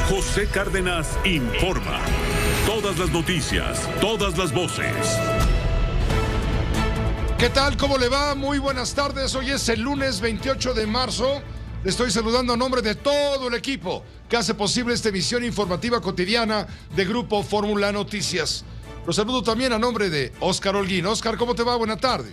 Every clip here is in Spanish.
José Cárdenas informa. Todas las noticias, todas las voces. ¿Qué tal? ¿Cómo le va? Muy buenas tardes. Hoy es el lunes 28 de marzo. Le estoy saludando a nombre de todo el equipo que hace posible esta emisión informativa cotidiana de Grupo Fórmula Noticias. Los saludo también a nombre de Óscar Holguín. Óscar, ¿cómo te va? Buena tarde.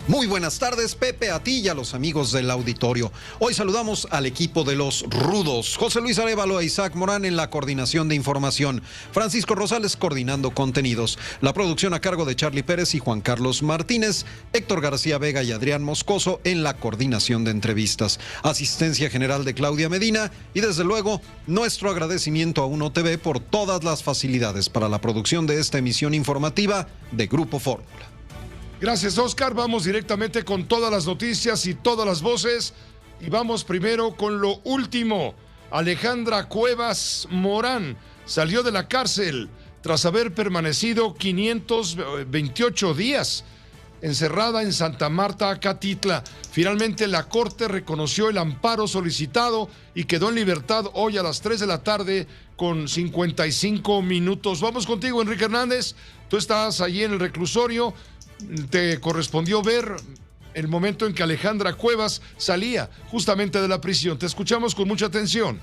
Muy buenas tardes, Pepe, a ti y a los amigos del auditorio. Hoy saludamos al equipo de los rudos. José Luis Arévalo e Isaac Morán en la coordinación de información. Francisco Rosales coordinando contenidos. La producción a cargo de Charlie Pérez y Juan Carlos Martínez. Héctor García Vega y Adrián Moscoso en la coordinación de entrevistas. Asistencia general de Claudia Medina. Y desde luego, nuestro agradecimiento a Uno TV por todas las facilidades para la producción de esta emisión informativa de Grupo Fórmula. Gracias, Óscar. Vamos directamente con todas las noticias y todas las voces. Y vamos primero con lo último. Alejandra Cuevas Morán salió de la cárcel tras haber permanecido 528 días encerrada en Santa Marta, Catitla. Finalmente la Corte reconoció el amparo solicitado y quedó en libertad hoy a las 3 de la tarde con 55 minutos. Vamos contigo, Enrique Hernández. Tú estás allí en el reclusorio. Te correspondió ver el momento en que Alejandra Cuevas salía justamente de la prisión. Te escuchamos con mucha atención.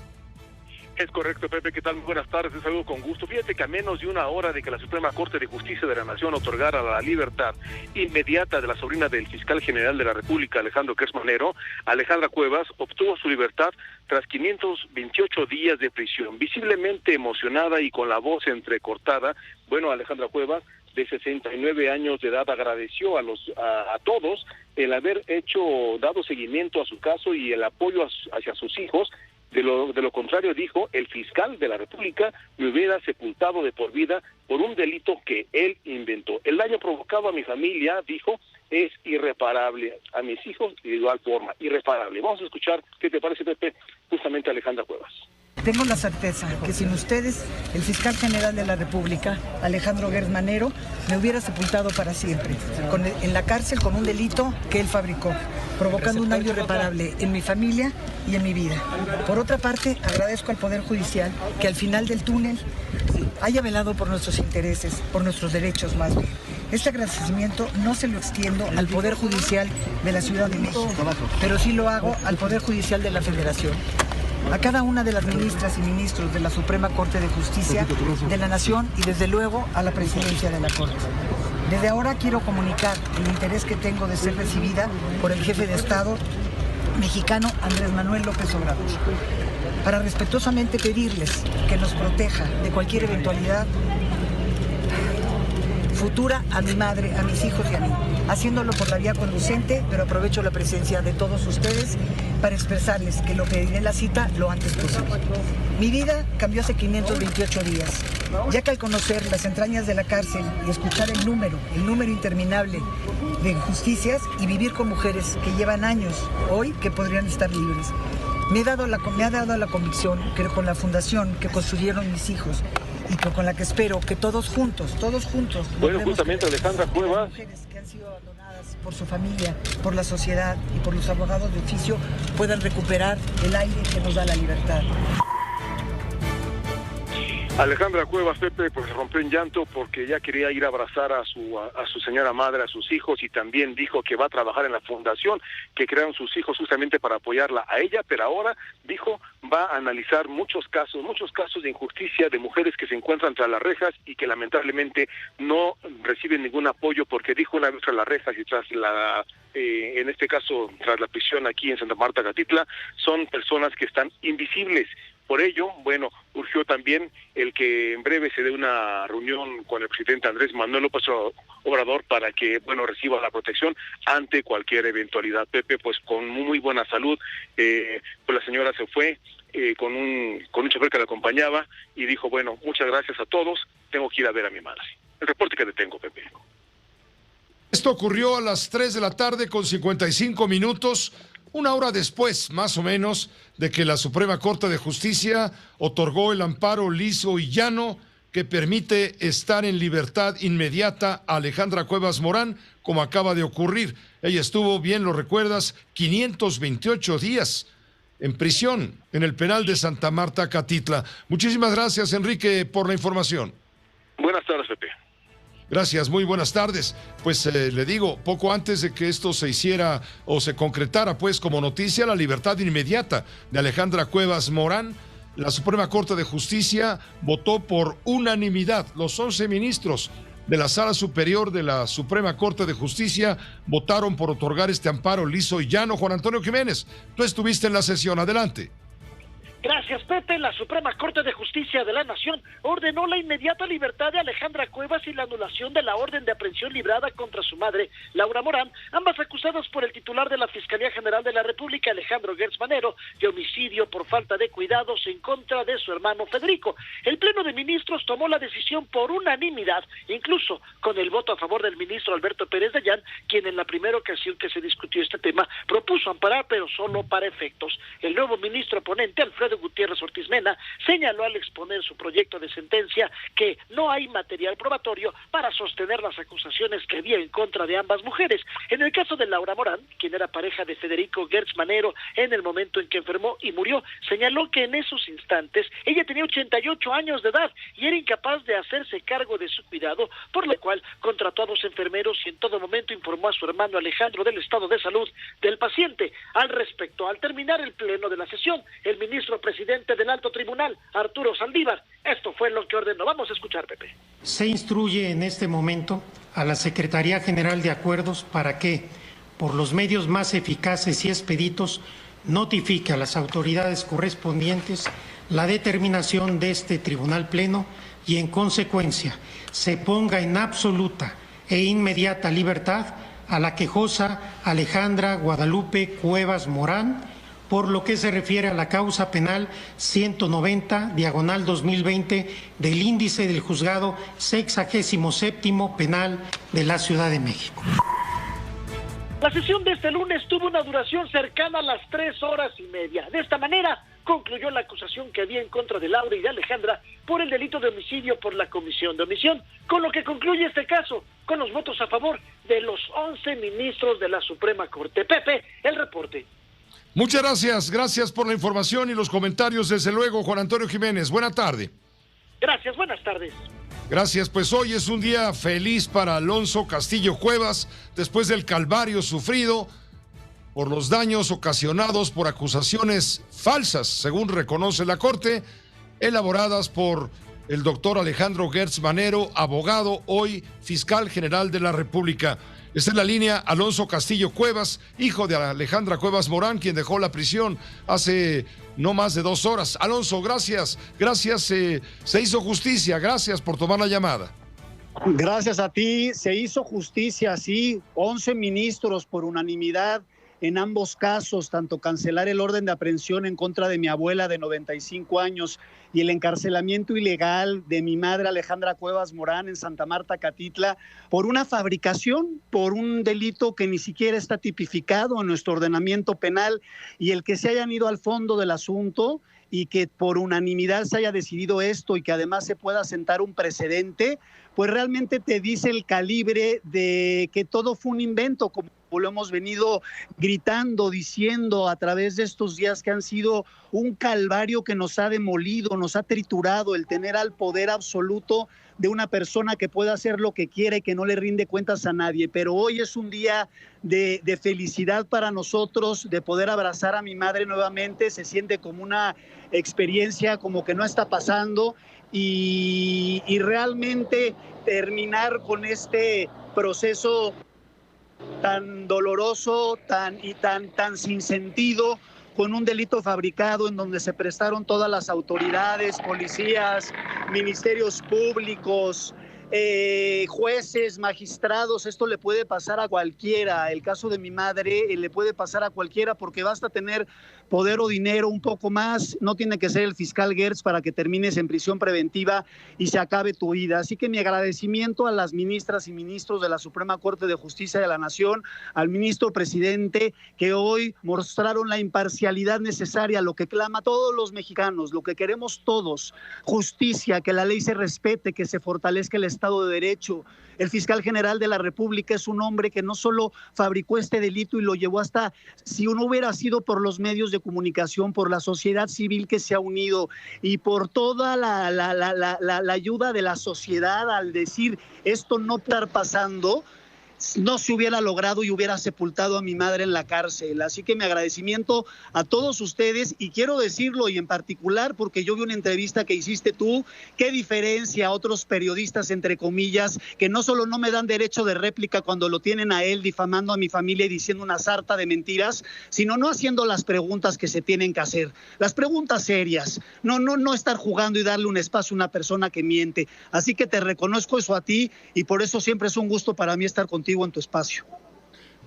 Es correcto, Pepe. ¿Qué tal? Muy buenas tardes. Te saludo con gusto. Fíjate que a menos de una hora de que la Suprema Corte de Justicia de la Nación otorgara la libertad inmediata de la sobrina del fiscal general de la República, Alejandro Gertz Manero, Alejandra Cuevas obtuvo su libertad tras 528 días de prisión. Visiblemente emocionada y con la voz entrecortada, Alejandra Cuevas, de 69 años de edad, agradeció a todos el haber dado seguimiento a su caso y el apoyo hacia sus hijos. De lo contrario, dijo, el fiscal de la República me hubiera sepultado de por vida por un delito que él inventó. El daño provocado a mi familia, dijo, es irreparable. A mis hijos, de igual forma, irreparable. Vamos a escuchar qué te parece, Pepe, justamente Alejandra Cuevas. Tengo la certeza que sin ustedes, el fiscal general de la República, Alejandro Gertz Manero, me hubiera sepultado para siempre, en la cárcel con un delito que él fabricó, provocando un daño irreparable en mi familia y en mi vida. Por otra parte, agradezco al Poder Judicial que al final del túnel haya velado por nuestros intereses, por nuestros derechos más bien. Este agradecimiento no se lo extiendo al Poder Judicial de la Ciudad de México, pero sí lo hago al Poder Judicial de la Federación. A cada una de las ministras y ministros de la Suprema Corte de Justicia de la Nación y desde luego a la presidencia de la Corte. Desde ahora quiero comunicar el interés que tengo de ser recibida por el jefe de Estado mexicano Andrés Manuel López Obrador, para respetuosamente pedirles que nos proteja de cualquier eventualidad futura a mi madre, a mis hijos y a mí, haciéndolo por la vía conducente, pero aprovecho la presencia de todos ustedes para expresarles que lo pediré en la cita lo antes posible. Mi vida cambió hace 528 días, ya que al conocer las entrañas de la cárcel y escuchar el número interminable de injusticias y vivir con mujeres que llevan años hoy que podrían estar libres, me ha dado la convicción que con la fundación que construyeron mis hijos y con la que espero que todos juntos. Justamente Alejandra Cuevas, mujeres que han sido abandonadas por su familia, por la sociedad y por los abogados de oficio puedan recuperar el aire que nos da la libertad. Alejandra Cuevas, Pepe, pues rompió en llanto porque ya quería ir a abrazar a su señora madre, a sus hijos, y también dijo que va a trabajar en la fundación que crearon sus hijos justamente para apoyarla a ella, pero ahora, dijo, va a analizar muchos casos de injusticia de mujeres que se encuentran tras las rejas y que lamentablemente no reciben ningún apoyo porque, dijo, una vez tras las rejas y tras en este caso, tras la prisión aquí en Santa Marta, Catitla, son personas que están invisibles. Por ello, urgió también el que en breve se dé una reunión con el presidente Andrés Manuel López Obrador para que, reciba la protección ante cualquier eventualidad. Pepe, pues con muy buena salud, pues la señora se fue con un chofer que la acompañaba y dijo, muchas gracias a todos, tengo que ir a ver a mi madre. El reporte que le tengo, Pepe. Esto ocurrió a las 3 de la tarde con 55 minutos. Una hora después, más o menos, de que la Suprema Corte de Justicia otorgó el amparo liso y llano que permite estar en libertad inmediata a Alejandra Cuevas Morán, como acaba de ocurrir. Ella estuvo, bien lo recuerdas, 528 días en prisión en el penal de Santa Marta, Catitla. Muchísimas gracias, Enrique, por la información. Buenas tardes, Pepe. Gracias, muy buenas tardes. Pues le digo, poco antes de que esto se hiciera o se concretara, pues como noticia, la libertad inmediata de Alejandra Cuevas Morán, la Suprema Corte de Justicia votó por unanimidad. Los 11 ministros de la Sala Superior de la Suprema Corte de Justicia votaron por otorgar este amparo liso y llano. Juan Antonio Jiménez, tú estuviste en la sesión, adelante. Gracias, Pepe. La Suprema Corte de Justicia de la Nación ordenó la inmediata libertad de Alejandra Cuevas y la anulación de la orden de aprehensión librada contra su madre, Laura Morán, ambas acusadas por el titular de la Fiscalía General de la República, Alejandro Gertz Manero, de homicidio por falta de cuidados en contra de su hermano Federico. El Pleno de Ministros tomó la decisión por unanimidad, incluso con el voto a favor del ministro Alberto Pérez Dayán, quien en la primera ocasión que se discutió este tema propuso amparar, pero solo para efectos. El nuevo ministro ponente, Alfredo Gutiérrez Ortiz Mena, señaló al exponer su proyecto de sentencia que no hay material probatorio para sostener las acusaciones que había en contra de ambas mujeres. En el caso de Laura Morán, quien era pareja de Federico Gertz Manero en el momento en que enfermó y murió, señaló que en esos instantes ella tenía 88 años de edad y era incapaz de hacerse cargo de su cuidado, por lo cual contrató a 2 enfermeros y en todo momento informó a su hermano Alejandro del estado de salud del paciente. Al respecto, al terminar el pleno de la sesión, el ministro presidente del Alto Tribunal, Arturo Saldívar, esto fue lo que ordenó. Vamos a escuchar, Pepe. Se instruye en este momento a la Secretaría General de Acuerdos para que, por los medios más eficaces y expeditos, notifique a las autoridades correspondientes la determinación de este Tribunal Pleno y, en consecuencia, se ponga en absoluta e inmediata libertad a la quejosa Alejandra Guadalupe Cuevas Morán, por lo que se refiere a la causa penal 190/2020 del índice del juzgado 67º penal de la Ciudad de México. La sesión de este lunes tuvo una duración cercana a las 3 horas y media. De esta manera concluyó la acusación que había en contra de Laura y de Alejandra por el delito de homicidio por la comisión de omisión, con lo que concluye este caso con los votos a favor de los 11 ministros de la Suprema Corte. Pepe, el reporte. Muchas gracias por la información y los comentarios, desde luego, Juan Antonio Jiménez. Buena tarde. Gracias, buenas tardes. Gracias, pues hoy es un día feliz para Alonso Castillo Cuevas, después del calvario sufrido por los daños ocasionados por acusaciones falsas, según reconoce la Corte, elaboradas por el doctor Alejandro Gertz Manero, abogado, hoy fiscal general de la República. Está en la línea Alonso Castillo Cuevas, hijo de Alejandra Cuevas Morán, quien dejó la prisión hace no más de 2 horas. Alonso, gracias, se hizo justicia, gracias por tomar la llamada. Gracias a ti, se hizo justicia, sí, 11 ministros por unanimidad en ambos casos, tanto cancelar el orden de aprehensión en contra de mi abuela de 95 años y el encarcelamiento ilegal de mi madre Alejandra Cuevas Morán en Santa Marta, Catitla, por una fabricación, por un delito que ni siquiera está tipificado en nuestro ordenamiento penal, y el que se hayan ido al fondo del asunto y que por unanimidad se haya decidido esto y que además se pueda sentar un precedente, pues realmente te dice el calibre de que todo fue un invento, como lo hemos venido gritando, diciendo a través de estos días que han sido un calvario que nos ha demolido, nos ha triturado el tener al poder absoluto de una persona que puede hacer lo que quiere y que no le rinde cuentas a nadie. Pero hoy es un día de felicidad para nosotros, de poder abrazar a mi madre nuevamente. Se siente como una experiencia como que no está pasando y realmente terminar con este proceso tan doloroso, tan sin sentido, con un delito fabricado en donde se prestaron todas las autoridades, policías, ministerios públicos, jueces, magistrados. Esto le puede pasar a cualquiera. El caso de mi madre le puede pasar a cualquiera, porque basta tener poder o dinero, un poco más. No tiene que ser el fiscal Gertz para que termines en prisión preventiva y se acabe tu vida. Así que mi agradecimiento a las ministras y ministros de la Suprema Corte de Justicia de la Nación, al ministro presidente, que hoy mostraron la imparcialidad necesaria, lo que clama todos los mexicanos, lo que queremos todos: justicia, que la ley se respete, que se fortalezca el Estado Estado de Derecho. El fiscal general de la República es un hombre que no solo fabricó este delito y lo llevó hasta, si no hubiera sido por los medios de comunicación, por la sociedad civil que se ha unido y por toda la ayuda de la sociedad al decir esto no puede estar pasando, no se hubiera logrado y hubiera sepultado a mi madre en la cárcel. Así que mi agradecimiento a todos ustedes, y quiero decirlo, y en particular porque yo vi una entrevista que hiciste tú, qué diferencia a otros periodistas, entre comillas, que no solo no me dan derecho de réplica cuando lo tienen a él difamando a mi familia y diciendo una sarta de mentiras, sino no haciendo las preguntas que se tienen que hacer, las preguntas serias, no estar jugando y darle un espacio a una persona que miente. Así que te reconozco eso a ti, y por eso siempre es un gusto para mí estar contigo en tu espacio.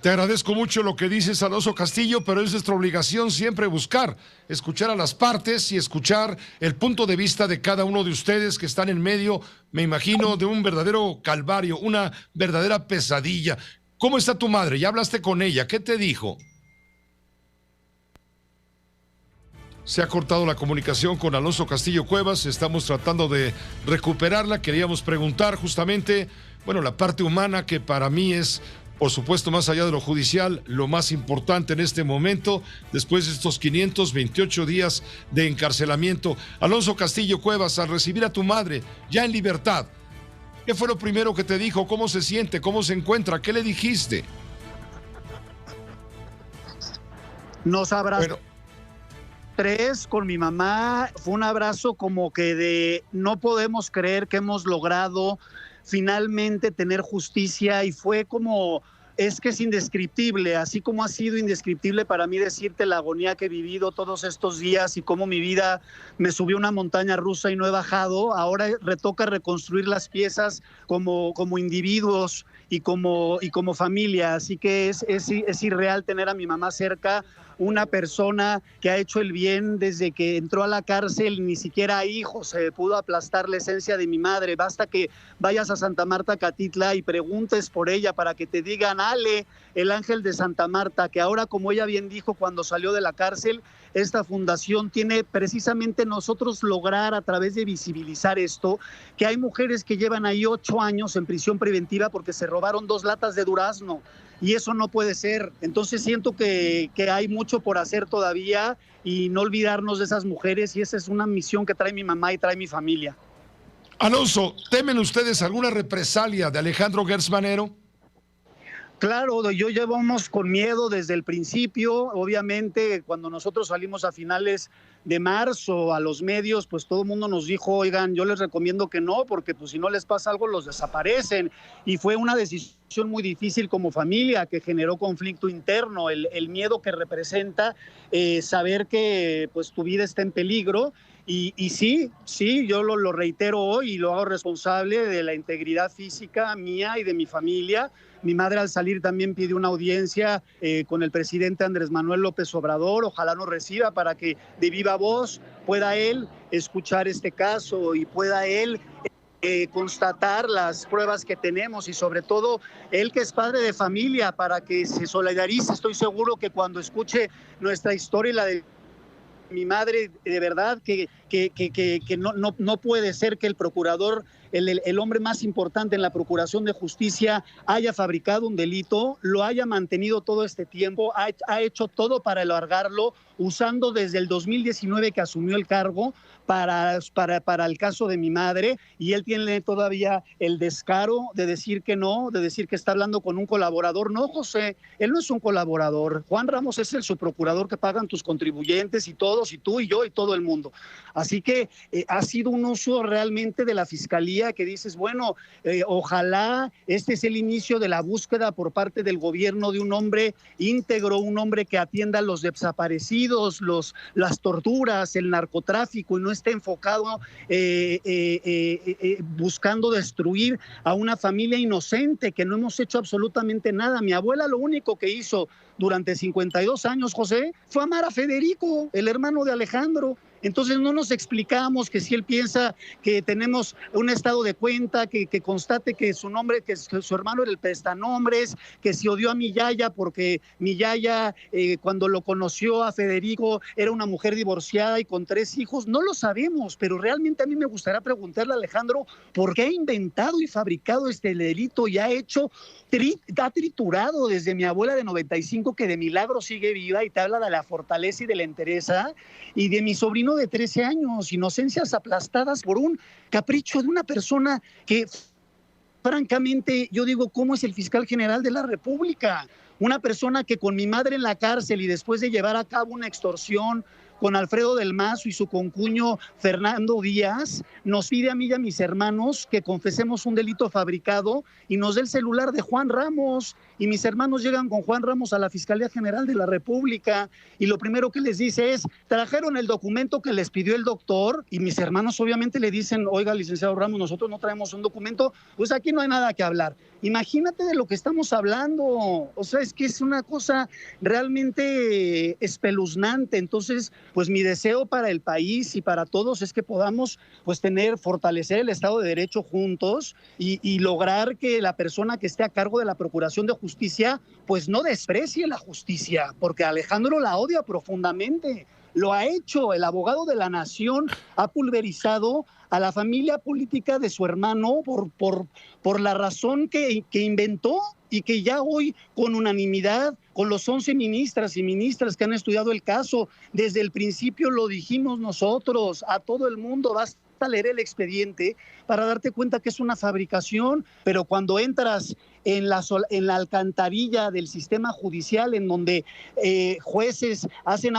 Te agradezco mucho lo que dices, Alonso Castillo, pero es nuestra obligación siempre buscar, escuchar a las partes y escuchar el punto de vista de cada uno de ustedes que están en medio, me imagino, de un verdadero calvario, una verdadera pesadilla. ¿Cómo está tu madre? ¿Ya hablaste con ella? ¿Qué te dijo? Se ha cortado la comunicación con Alonso Castillo Cuevas, estamos tratando de recuperarla. Queríamos preguntar justamente, bueno, la parte humana, que para mí es, por supuesto, más allá de lo judicial, lo más importante en este momento, después de estos 528 días de encarcelamiento. Alonso Castillo Cuevas, al recibir a tu madre ya en libertad, ¿qué fue lo primero que te dijo? ¿Cómo se siente? ¿Cómo se encuentra? ¿Qué le dijiste? Nos abrazó. Tres con mi mamá, fue un abrazo como que de no podemos creer que hemos logrado finalmente tener justicia, y fue como, es que es indescriptible, así como ha sido indescriptible para mí decirte la agonía que he vivido todos estos días y cómo mi vida me subió una montaña rusa y no he bajado. Ahora retoca reconstruir las piezas como individuos y como familia, así que es irreal tener a mi mamá cerca, una persona que ha hecho el bien desde que entró a la cárcel. Ni siquiera ahí, José, pudo aplastar la esencia de mi madre. Basta que vayas a Santa Marta, Catitla, y preguntes por ella para que te digan, Ale, el ángel de Santa Marta, que ahora, como ella bien dijo cuando salió de la cárcel, esta fundación tiene precisamente nosotros lograr, a través de visibilizar esto, que hay mujeres que llevan ahí 8 años en prisión preventiva porque se robaron 2 latas de durazno. Y eso no puede ser. Entonces siento que hay mucho por hacer todavía, y no olvidarnos de esas mujeres, y esa es una misión que trae mi mamá y trae mi familia. Alonso, ¿temen ustedes alguna represalia de Alejandro Gertz Manero? Claro, yo llevamos con miedo desde el principio. Obviamente, cuando nosotros salimos a finales de marzo a los medios, pues todo el mundo nos dijo, oigan, yo les recomiendo que no, porque pues si no les pasa algo los desaparecen. Y fue una decisión muy difícil como familia, que generó conflicto interno, el miedo que representa saber que pues tu vida está en peligro. Y sí, yo lo reitero hoy y lo hago responsable de la integridad física mía y de mi familia. Mi madre, al salir, también pidió una audiencia con el presidente Andrés Manuel López Obrador. Ojalá nos reciba para que de viva voz pueda él escuchar este caso y pueda él constatar las pruebas que tenemos, y sobre todo él, que es padre de familia, para que se solidarice. Estoy seguro que cuando escuche nuestra historia y la de mi madre, de verdad que no puede ser que el procurador, el hombre más importante en la Procuración de Justicia, haya fabricado un delito, lo haya mantenido todo este tiempo, ha hecho todo para alargarlo, usando desde el 2019 que asumió el cargo para el caso de mi madre, y él tiene todavía el descaro de decir que no, de decir que está hablando con un colaborador. No, José, él no es un colaborador. Juan Ramos es el subprocurador que pagan tus contribuyentes y todos, y tú y yo y todo el mundo. Así que ha sido un uso realmente de la Fiscalía que dices, bueno, ojalá este es el inicio de la búsqueda por parte del gobierno de un hombre íntegro, un hombre que atienda a los desaparecidos, las torturas, el narcotráfico, y no esté enfocado buscando destruir a una familia inocente, que no hemos hecho absolutamente nada. Mi abuela lo único que hizo durante 52 años, José, fue amar a Federico, el hermano de Alejandro. Entonces no nos explicamos que si él piensa que tenemos un estado de cuenta, que constate que su nombre, que su hermano era el prestanombres, que si odió a mi yaya porque mi yaya cuando lo conoció a Federico era una mujer divorciada y con 3 hijos, no lo sabemos, pero realmente a mí me gustaría preguntarle a Alejandro por qué ha inventado y fabricado este delito y ha triturado desde mi abuela de 95 que de milagro sigue viva y te habla de la fortaleza y de la entereza, y de mi sobrino de 13 años, inocencias aplastadas por un capricho de una persona que francamente yo digo, ¿cómo es el fiscal general de la República? Una persona que con mi madre en la cárcel y después de llevar a cabo una extorsión con Alfredo del Mazo y su concuño Fernando Díaz, nos pide a mí y a mis hermanos que confesemos un delito fabricado y nos dé el celular de Juan Ramos. Y mis hermanos llegan con Juan Ramos a la Fiscalía General de la República y lo primero que les dice es, trajeron el documento que les pidió el doctor, y mis hermanos obviamente le dicen, oiga, licenciado Ramos, nosotros no traemos un documento, pues aquí no hay nada que hablar. Imagínate de lo que estamos hablando, o sea, es que es una cosa realmente espeluznante. Entonces, pues mi deseo para el país y para todos es que podamos pues fortalecer el Estado de Derecho juntos y lograr que la persona que esté a cargo de la Procuración de Justicia pues no desprecie la justicia, porque Alejandro la odia profundamente. Lo ha hecho, el abogado de la nación ha pulverizado a la familia política de su hermano por la razón que inventó y que ya hoy con unanimidad, con los 11 ministras y ministras que han estudiado el caso, desde el principio lo dijimos nosotros, a todo el mundo, basta leer el expediente para darte cuenta que es una fabricación, pero cuando entras en la alcantarilla del sistema judicial, en donde jueces hacen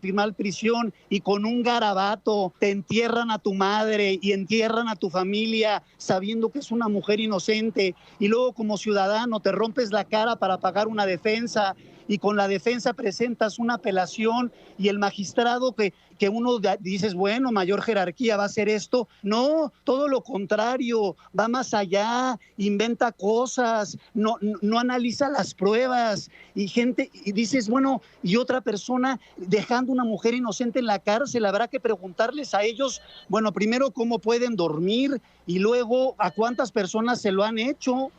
firmar prisión y con un garabato te entierran a tu madre y entierran a tu familia sabiendo que es una mujer inocente, y luego como ciudadano te rompes la cara para pagar una defensa y con la defensa presentas una apelación y el magistrado que uno dices, bueno, mayor jerarquía va a hacer esto. No, todo lo contrario, va más allá, inventa cosas, no analiza las pruebas y dices, bueno, y otra persona dejando una mujer inocente en la cárcel, habrá que preguntarles a ellos, bueno, primero cómo pueden dormir y luego a cuántas personas se lo han hecho.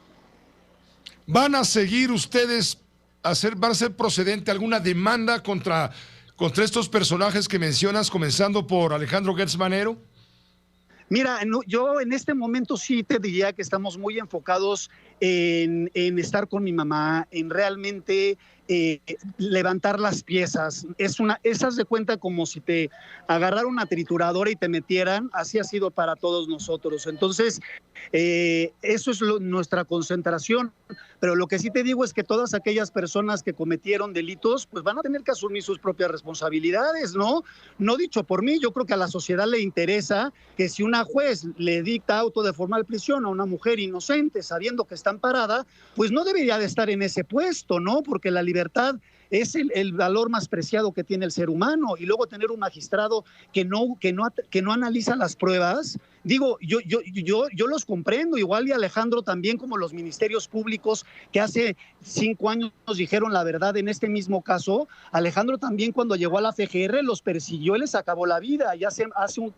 ¿Van a seguir ustedes va a ser procedente alguna demanda contra estos personajes que mencionas, comenzando por Alejandro Gertz Manero? Mira, yo en este momento sí te diría que estamos muy enfocados en estar con mi mamá, en realmente levantar las piezas. Esas de cuenta como si te agarrara una trituradora y te metieran, así ha sido para todos nosotros. Entonces, eso es nuestra concentración. Pero lo que sí te digo es que todas aquellas personas que cometieron delitos, pues van a tener que asumir sus propias responsabilidades, ¿no? No dicho por mí, yo creo que a la sociedad le interesa que si una juez le dicta auto de formal prisión a una mujer inocente sabiendo que está amparada, pues no debería de estar en ese puesto, ¿no? Porque la libertad es el valor más preciado que tiene el ser humano, y luego tener un magistrado que no analiza las pruebas. Digo, yo los comprendo, igual y Alejandro también, como los ministerios públicos que hace 5 años nos dijeron la verdad en este mismo caso. Alejandro también, cuando llegó a la FGR, los persiguió y les acabó la vida. Y hace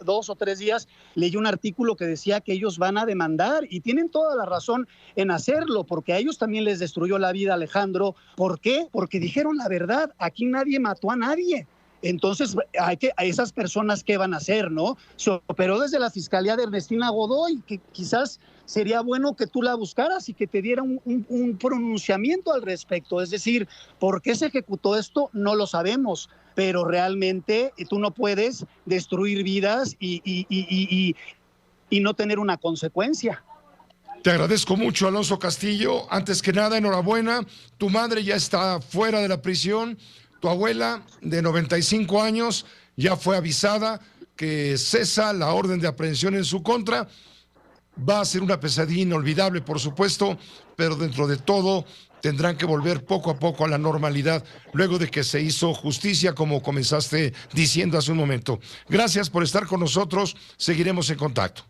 2 o 3 días leí un artículo que decía que ellos van a demandar, y tienen toda la razón en hacerlo, porque a ellos también les destruyó la vida Alejandro. ¿Por qué? Porque dijeron la verdad, aquí nadie mató a nadie. Entonces, a esas personas, ¿qué van a hacer, no? Se operó desde la Fiscalía de Ernestina Godoy, que quizás sería bueno que tú la buscaras y que te diera un pronunciamiento al respecto. Es decir, ¿por qué se ejecutó esto? No lo sabemos, pero realmente tú no puedes destruir vidas y no tener una consecuencia. Te agradezco mucho, Alonso Castillo. Antes que nada, enhorabuena. Tu madre ya está fuera de la prisión. Tu abuela, de 95 años, ya fue avisada que cesa la orden de aprehensión en su contra. Va a ser una pesadilla inolvidable, por supuesto, pero dentro de todo tendrán que volver poco a poco a la normalidad luego de que se hizo justicia, como comenzaste diciendo hace un momento. Gracias por estar con nosotros. Seguiremos en contacto.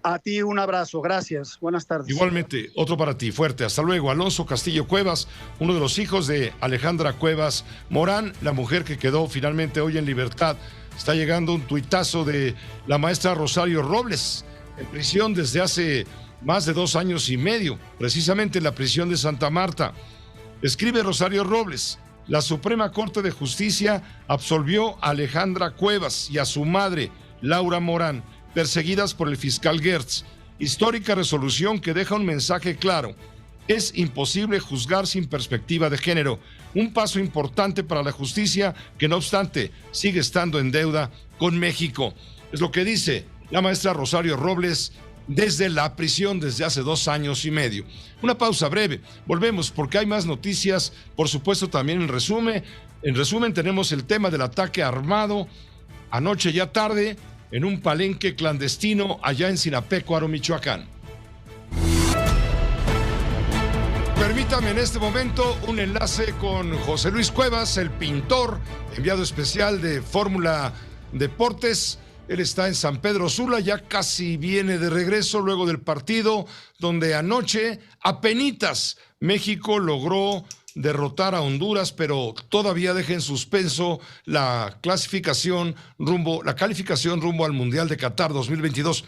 A ti un abrazo, gracias, buenas tardes. Igualmente, otro para ti, fuerte, hasta luego. Alonso Castillo Cuevas, uno de los hijos de Alejandra Cuevas Morán, la mujer que quedó finalmente hoy en libertad Está llegando un tuitazo de la maestra Rosario Robles, en prisión desde hace más de 2 años y medio, precisamente en la prisión de Santa Marta. Escribe Rosario Robles: la Suprema Corte de Justicia absolvió a Alejandra Cuevas y a su madre, Laura Morán, perseguidas por el fiscal Gertz. Histórica resolución que deja un mensaje claro: es imposible juzgar sin perspectiva de género. Un paso importante para la justicia que, no obstante, sigue estando en deuda con México. Es lo que dice la maestra Rosario Robles desde la prisión desde hace 2 años y medio. Una pausa breve. Volvemos porque hay más noticias, por supuesto, también en resumen. En resumen, tenemos el tema del ataque armado anoche ya tarde en un palenque clandestino allá en Sinapecuaro, Michoacán. Permítame en este momento un enlace con José Luis Cuevas, el pintor, enviado especial de Fórmula Deportes. Él está en San Pedro Sula, ya casi viene de regreso luego del partido donde anoche, apenitas, México logró derrotar a Honduras, pero todavía deja en suspenso la calificación rumbo al Mundial de Qatar 2022.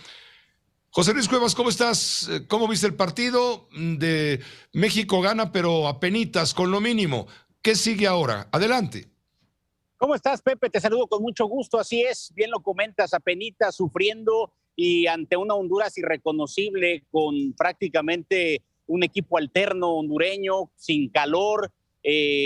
José Luis Cuevas, ¿cómo estás? ¿Cómo viste el partido? De México gana, pero apenitas, con lo mínimo. ¿Qué sigue ahora? Adelante. ¿Cómo estás, Pepe? Te saludo con mucho gusto. Así es, bien lo comentas, apenitas, sufriendo y ante una Honduras irreconocible, con prácticamente un equipo alterno hondureño, sin calor,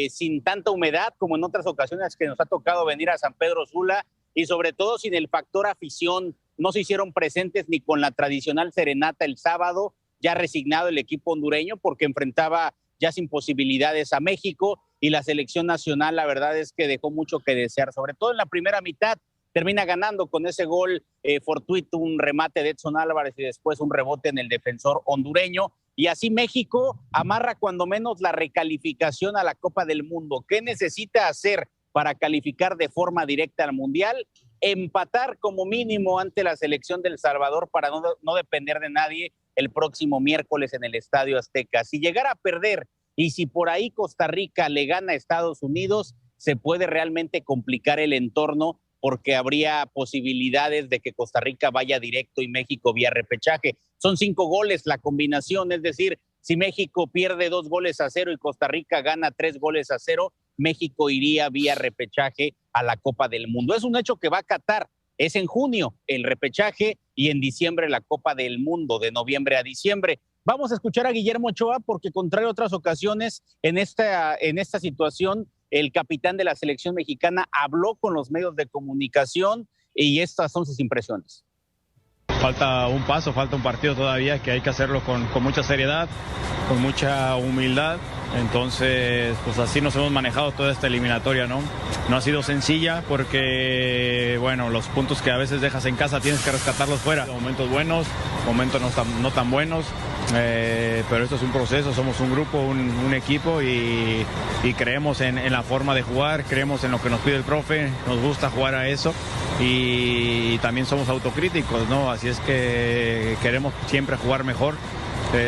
sin tanta humedad como en otras ocasiones que nos ha tocado venir a San Pedro Sula, y sobre todo sin el factor afición. No se hicieron presentes ni con la tradicional serenata el sábado, ya resignado el equipo hondureño porque enfrentaba ya sin posibilidades a México, y la selección nacional la verdad es que dejó mucho que desear, sobre todo en la primera mitad. Termina ganando con ese gol fortuito, un remate de Edson Álvarez y después un rebote en el defensor hondureño, y así México amarra cuando menos la recalificación a la Copa del Mundo. ¿Qué necesita hacer para calificar de forma directa al Mundial? Empatar como mínimo ante la selección del Salvador para no depender de nadie el próximo miércoles en el Estadio Azteca. Si llegara a perder y si por ahí Costa Rica le gana a Estados Unidos, se puede realmente complicar el entorno, porque habría posibilidades de que Costa Rica vaya directo y México vía repechaje. Son 5 goles la combinación, es decir, si México pierde 2-0 y Costa Rica gana 3-0, México iría vía repechaje a la Copa del Mundo. Es un hecho que va a Qatar. Es en junio el repechaje y en diciembre la Copa del Mundo, de noviembre a diciembre. Vamos a escuchar a Guillermo Ochoa porque, contrario a otras ocasiones, en esta situación, el capitán de la selección mexicana habló con los medios de comunicación y estas son sus impresiones. Falta un paso, falta un partido todavía, que hay que hacerlo con mucha seriedad, con mucha humildad. Entonces, pues así nos hemos manejado toda esta eliminatoria, ¿no? No ha sido sencilla porque, bueno, los puntos que a veces dejas en casa tienes que rescatarlos fuera. Momentos buenos, momentos no tan buenos, pero esto es un proceso, somos un grupo, un equipo y creemos en la forma de jugar, creemos en lo que nos pide el profe, nos gusta jugar a eso y también somos autocríticos, ¿no? Así es que queremos siempre jugar mejor.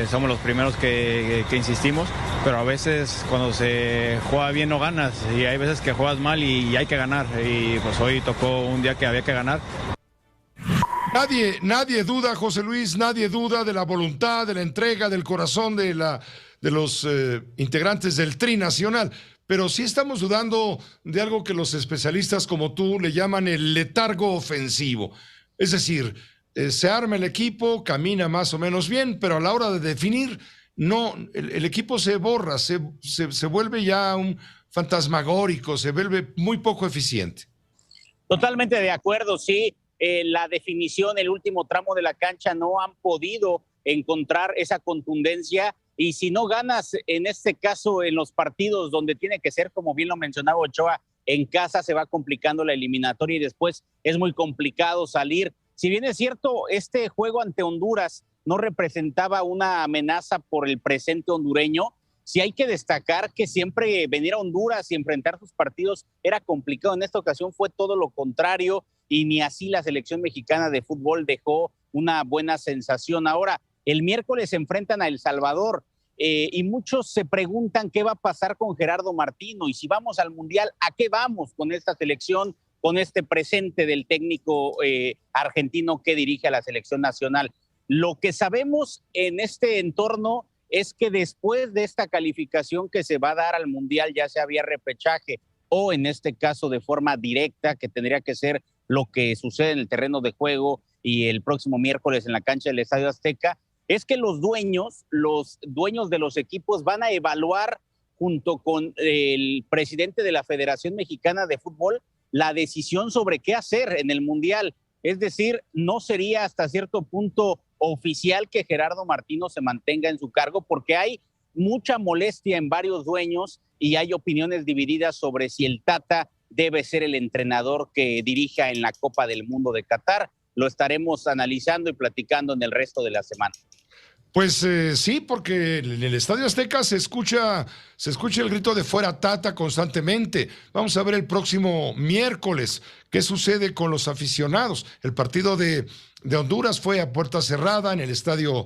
Somos los primeros que insistimos, pero a veces cuando se juega bien no ganas y hay veces que juegas mal y hay que ganar, y pues hoy tocó un día que había que ganar. Nadie duda, José Luis, nadie duda de la voluntad, de la entrega, del corazón de los integrantes del Tri Nacional, pero sí estamos dudando de algo que los especialistas como tú le llaman el letargo ofensivo. Es decir, se arma el equipo, camina más o menos bien, pero a la hora de definir, no, el equipo se borra, se vuelve ya un fantasmagórico, se vuelve muy poco eficiente. Totalmente de acuerdo, sí. La definición, el último tramo de la cancha, no han podido encontrar esa contundencia, y si no ganas, en este caso, en los partidos donde tiene que ser, como bien lo mencionaba Ochoa, en casa se va complicando la eliminatoria y después es muy complicado salir. Si bien es cierto, este juego ante Honduras no representaba una amenaza por el presente hondureño, sí hay que destacar que siempre venir a Honduras y enfrentar sus partidos era complicado. En esta ocasión fue todo lo contrario, y ni así la selección mexicana de fútbol dejó una buena sensación. Ahora, el miércoles se enfrentan a El Salvador, y muchos se preguntan qué va a pasar con Gerardo Martino, y si vamos al Mundial, ¿a qué vamos con esta selección con este presente del técnico argentino que dirige a la selección nacional. Lo que sabemos en este entorno es que después de esta calificación que se va a dar al Mundial, ya sea vía repechaje o en este caso de forma directa, que tendría que ser lo que sucede en el terreno de juego y el próximo miércoles en la cancha del Estadio Azteca, es que los dueños de los equipos van a evaluar junto con el presidente de la Federación Mexicana de Fútbol la decisión sobre qué hacer en el Mundial. Es decir, no sería hasta cierto punto oficial que Gerardo Martino se mantenga en su cargo, porque hay mucha molestia en varios dueños y hay opiniones divididas sobre si el Tata debe ser el entrenador que dirija en la Copa del Mundo de Qatar. Lo estaremos analizando y platicando en el resto de la semana. Pues sí, porque en el Estadio Azteca se escucha el grito de fuera Tata constantemente. Vamos a ver el próximo miércoles qué sucede con los aficionados. El partido de Honduras fue a puerta cerrada en el estadio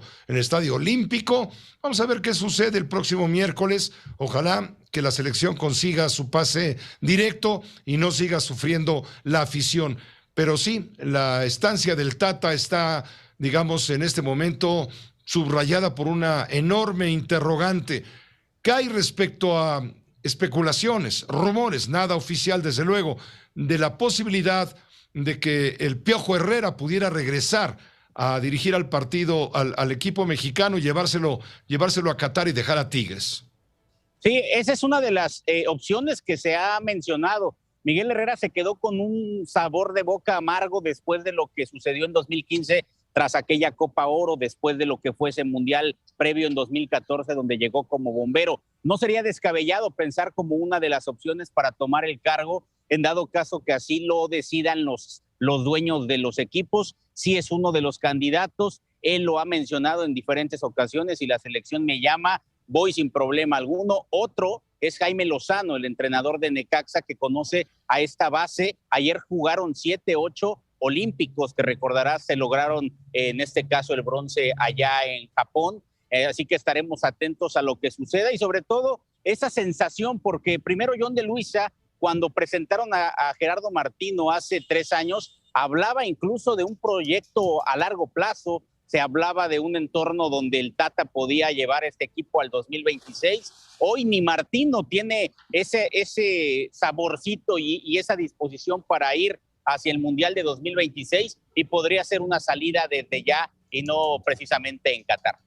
Olímpico. Vamos a ver qué sucede el próximo miércoles. Ojalá que la selección consiga su pase directo y no siga sufriendo la afición. Pero sí, la estancia del Tata está, digamos, en este momento subrayada por una enorme interrogante. ¿Qué hay respecto a especulaciones, rumores, nada oficial desde luego, de la posibilidad de que el Piojo Herrera pudiera regresar a dirigir al partido, al equipo mexicano y llevárselo a Qatar y dejar a Tigres? Sí, esa es una de las opciones que se ha mencionado. Miguel Herrera se quedó con un sabor de boca amargo después de lo que sucedió en 2015 tras aquella Copa Oro, después de lo que fue ese Mundial previo en 2014, donde llegó como bombero. No sería descabellado pensar como una de las opciones para tomar el cargo, en dado caso que así lo decidan los dueños de los equipos. Sí es uno de los candidatos, él lo ha mencionado en diferentes ocasiones, y la selección me llama, voy sin problema alguno. Otro es Jaime Lozano, el entrenador de Necaxa, que conoce a esta base. Ayer jugaron 7-8 olímpicos, que recordarás se lograron en este caso el bronce allá en Japón, así que estaremos atentos a lo que suceda y sobre todo esa sensación, porque primero John de Luisa, cuando presentaron a Gerardo Martino hace 3 años, hablaba incluso de un proyecto a largo plazo, se hablaba de un entorno donde el Tata podía llevar este equipo al 2026. Hoy ni Martino tiene ese saborcito y esa disposición para ir hacia el Mundial de 2026 y podría ser una salida desde ya y no precisamente en Qatar.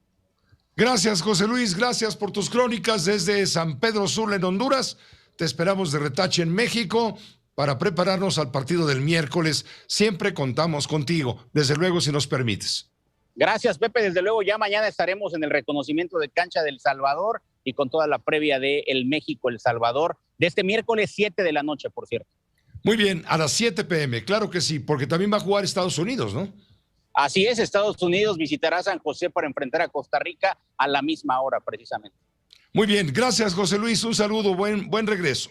Gracias, José Luis, gracias por tus crónicas desde San Pedro Sula en Honduras. Te esperamos de retache en México para prepararnos al partido del miércoles. Siempre contamos contigo, desde luego, si nos permites. Gracias, Pepe. Desde luego ya mañana estaremos en el reconocimiento de cancha del Salvador y con toda la previa de el México-El Salvador de este miércoles 7 de la noche, por cierto. Muy bien, a las 7 p.m., claro que sí, porque también va a jugar Estados Unidos, ¿no? Así es, Estados Unidos visitará San José para enfrentar a Costa Rica a la misma hora, precisamente. Muy bien, gracias, José Luis, un saludo, buen regreso.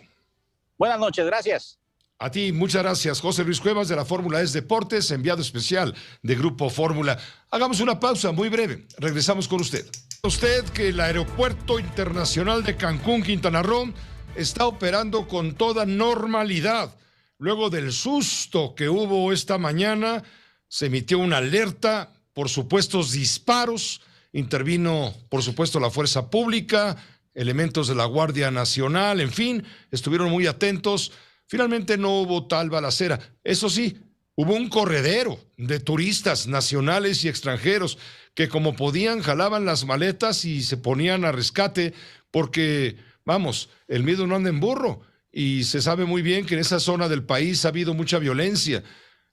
Buenas noches, gracias. A ti, muchas gracias, José Luis Cuevas de la Fórmula Es Deportes, enviado especial de Grupo Fórmula. Hagamos una pausa muy breve, regresamos con usted. Usted que el Aeropuerto Internacional de Cancún, Quintana Roo, está operando con toda normalidad. Luego del susto que hubo esta mañana, se emitió una alerta por supuestos disparos. Intervino, por supuesto, la Fuerza Pública, elementos de la Guardia Nacional, en fin, estuvieron muy atentos. Finalmente no hubo tal balacera. Eso sí, hubo un corredero de turistas nacionales y extranjeros que como podían jalaban las maletas y se ponían a rescate porque, vamos, el miedo no anda en burro. Y se sabe muy bien que en esa zona del país ha habido mucha violencia.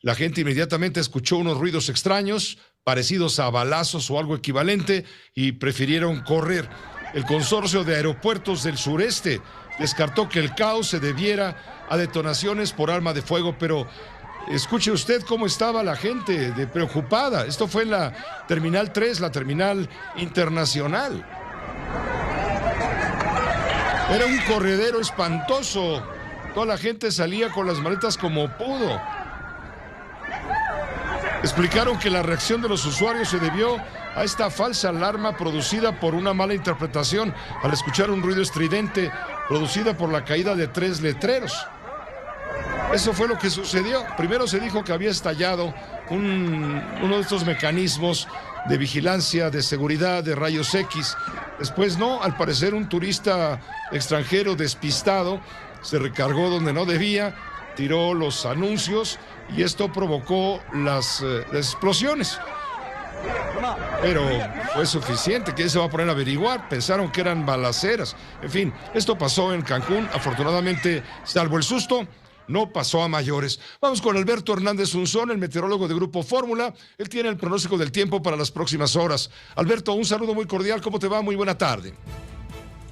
La gente inmediatamente escuchó unos ruidos extraños, parecidos a balazos o algo equivalente, y prefirieron correr. El Consorcio de Aeropuertos del Sureste descartó que el caos se debiera a detonaciones por arma de fuego, pero escuche usted cómo estaba la gente preocupada. Esto fue en la Terminal 3, la terminal internacional. Era un corredero espantoso. Toda la gente salía con las maletas como pudo. Explicaron que la reacción de los usuarios se debió a esta falsa alarma producida por una mala interpretación al escuchar un ruido estridente producida por la caída de 3 letreros. Eso fue lo que sucedió. Primero se dijo que había estallado uno de estos mecanismos de vigilancia, de seguridad, de rayos X. Después no, al parecer un turista extranjero despistado se recargó donde no debía, tiró los anuncios y esto provocó las explosiones. Pero fue suficiente. ¿Quién se va a poner a averiguar? Pensaron que eran balaceras. En fin, esto pasó en Cancún. Afortunadamente, salvo el susto, no pasó a mayores. Vamos con Alberto Hernández Unzón, el meteorólogo de Grupo Fórmula. Él tiene el pronóstico del tiempo para las próximas horas. Alberto, un saludo muy cordial. ¿Cómo te va? Muy buena tarde.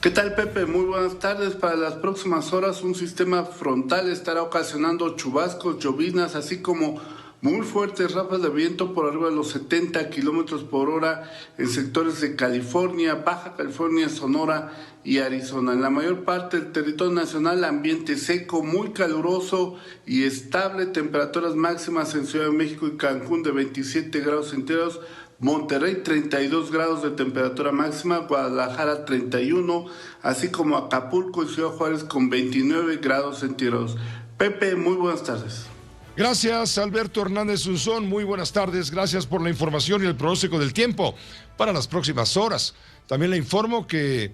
¿Qué tal, Pepe? Muy buenas tardes. Para las próximas horas, un sistema frontal estará ocasionando chubascos, lloviznas, así como muy fuertes ráfagas de viento por arriba de los 70 kilómetros por hora en sectores de California, Baja California, Sonora y Arizona. En la mayor parte del territorio nacional, ambiente seco, muy caluroso y estable, temperaturas máximas en Ciudad de México y Cancún de 27 grados centígrados, Monterrey 32 grados de temperatura máxima, Guadalajara 31, así como Acapulco y Ciudad Juárez con 29 grados centígrados. Pepe, muy buenas tardes. Gracias, Alberto Hernández Unzón. Muy buenas tardes. Gracias por la información y el pronóstico del tiempo para las próximas horas. También le informo que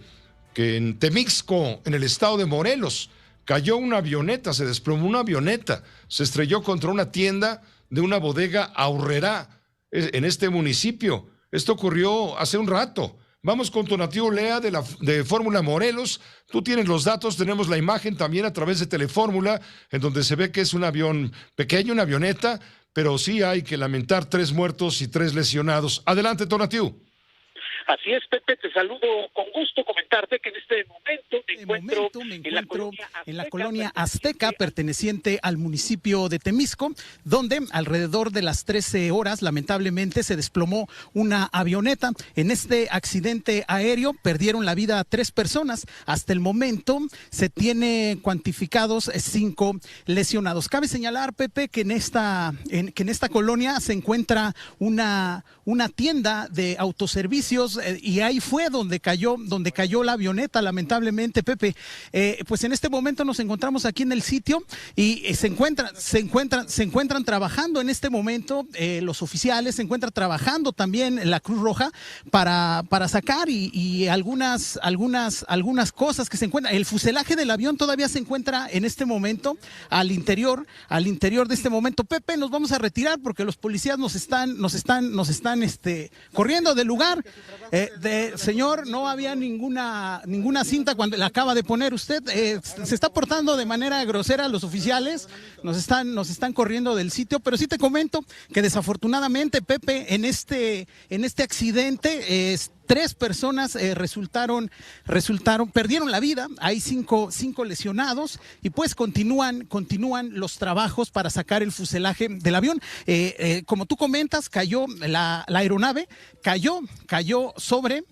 en Temixco, en el estado de Morelos, cayó una avioneta, se desplomó una avioneta, se estrelló contra una tienda de una bodega Aurrerá en este municipio. Esto ocurrió hace un rato. Vamos con Tonatiuh Lea de Fórmula Morelos. Tú tienes los datos, tenemos la imagen también a través de Telefórmula, en donde se ve que es un avión pequeño, una avioneta, pero sí hay que lamentar 3 muertos y 3 lesionados. Adelante, Tonatiuh. Así es, Pepe, te saludo con gusto, comentarte que en este momento me encuentro en la colonia Azteca, perteneciente al municipio de Temixco, donde alrededor de las 13 horas, lamentablemente, se desplomó una avioneta. En este accidente aéreo perdieron la vida 3 personas. Hasta el momento se tiene cuantificados 5 lesionados. Cabe señalar, Pepe, que en esta colonia se encuentra una tienda de autoservicios, y ahí fue donde cayó la avioneta, lamentablemente, Pepe. Pues en este momento nos encontramos aquí en el sitio y se encuentran trabajando en este momento los oficiales, se encuentra trabajando también la Cruz Roja para sacar y algunas cosas que se encuentran. El fuselaje del avión todavía se encuentra en este momento al interior de este momento. Pepe, nos vamos a retirar porque los policías nos están corriendo del lugar. Señor, no había ninguna cinta cuando la acaba de poner usted. Se está portando de manera grosera los oficiales, nos están corriendo del sitio, pero sí te comento que desafortunadamente, Pepe, en este accidente 3 personas perdieron la vida, hay 5 lesionados y pues continúan los trabajos para sacar el fuselaje del avión. Como tú comentas, cayó la aeronave, cayó sobre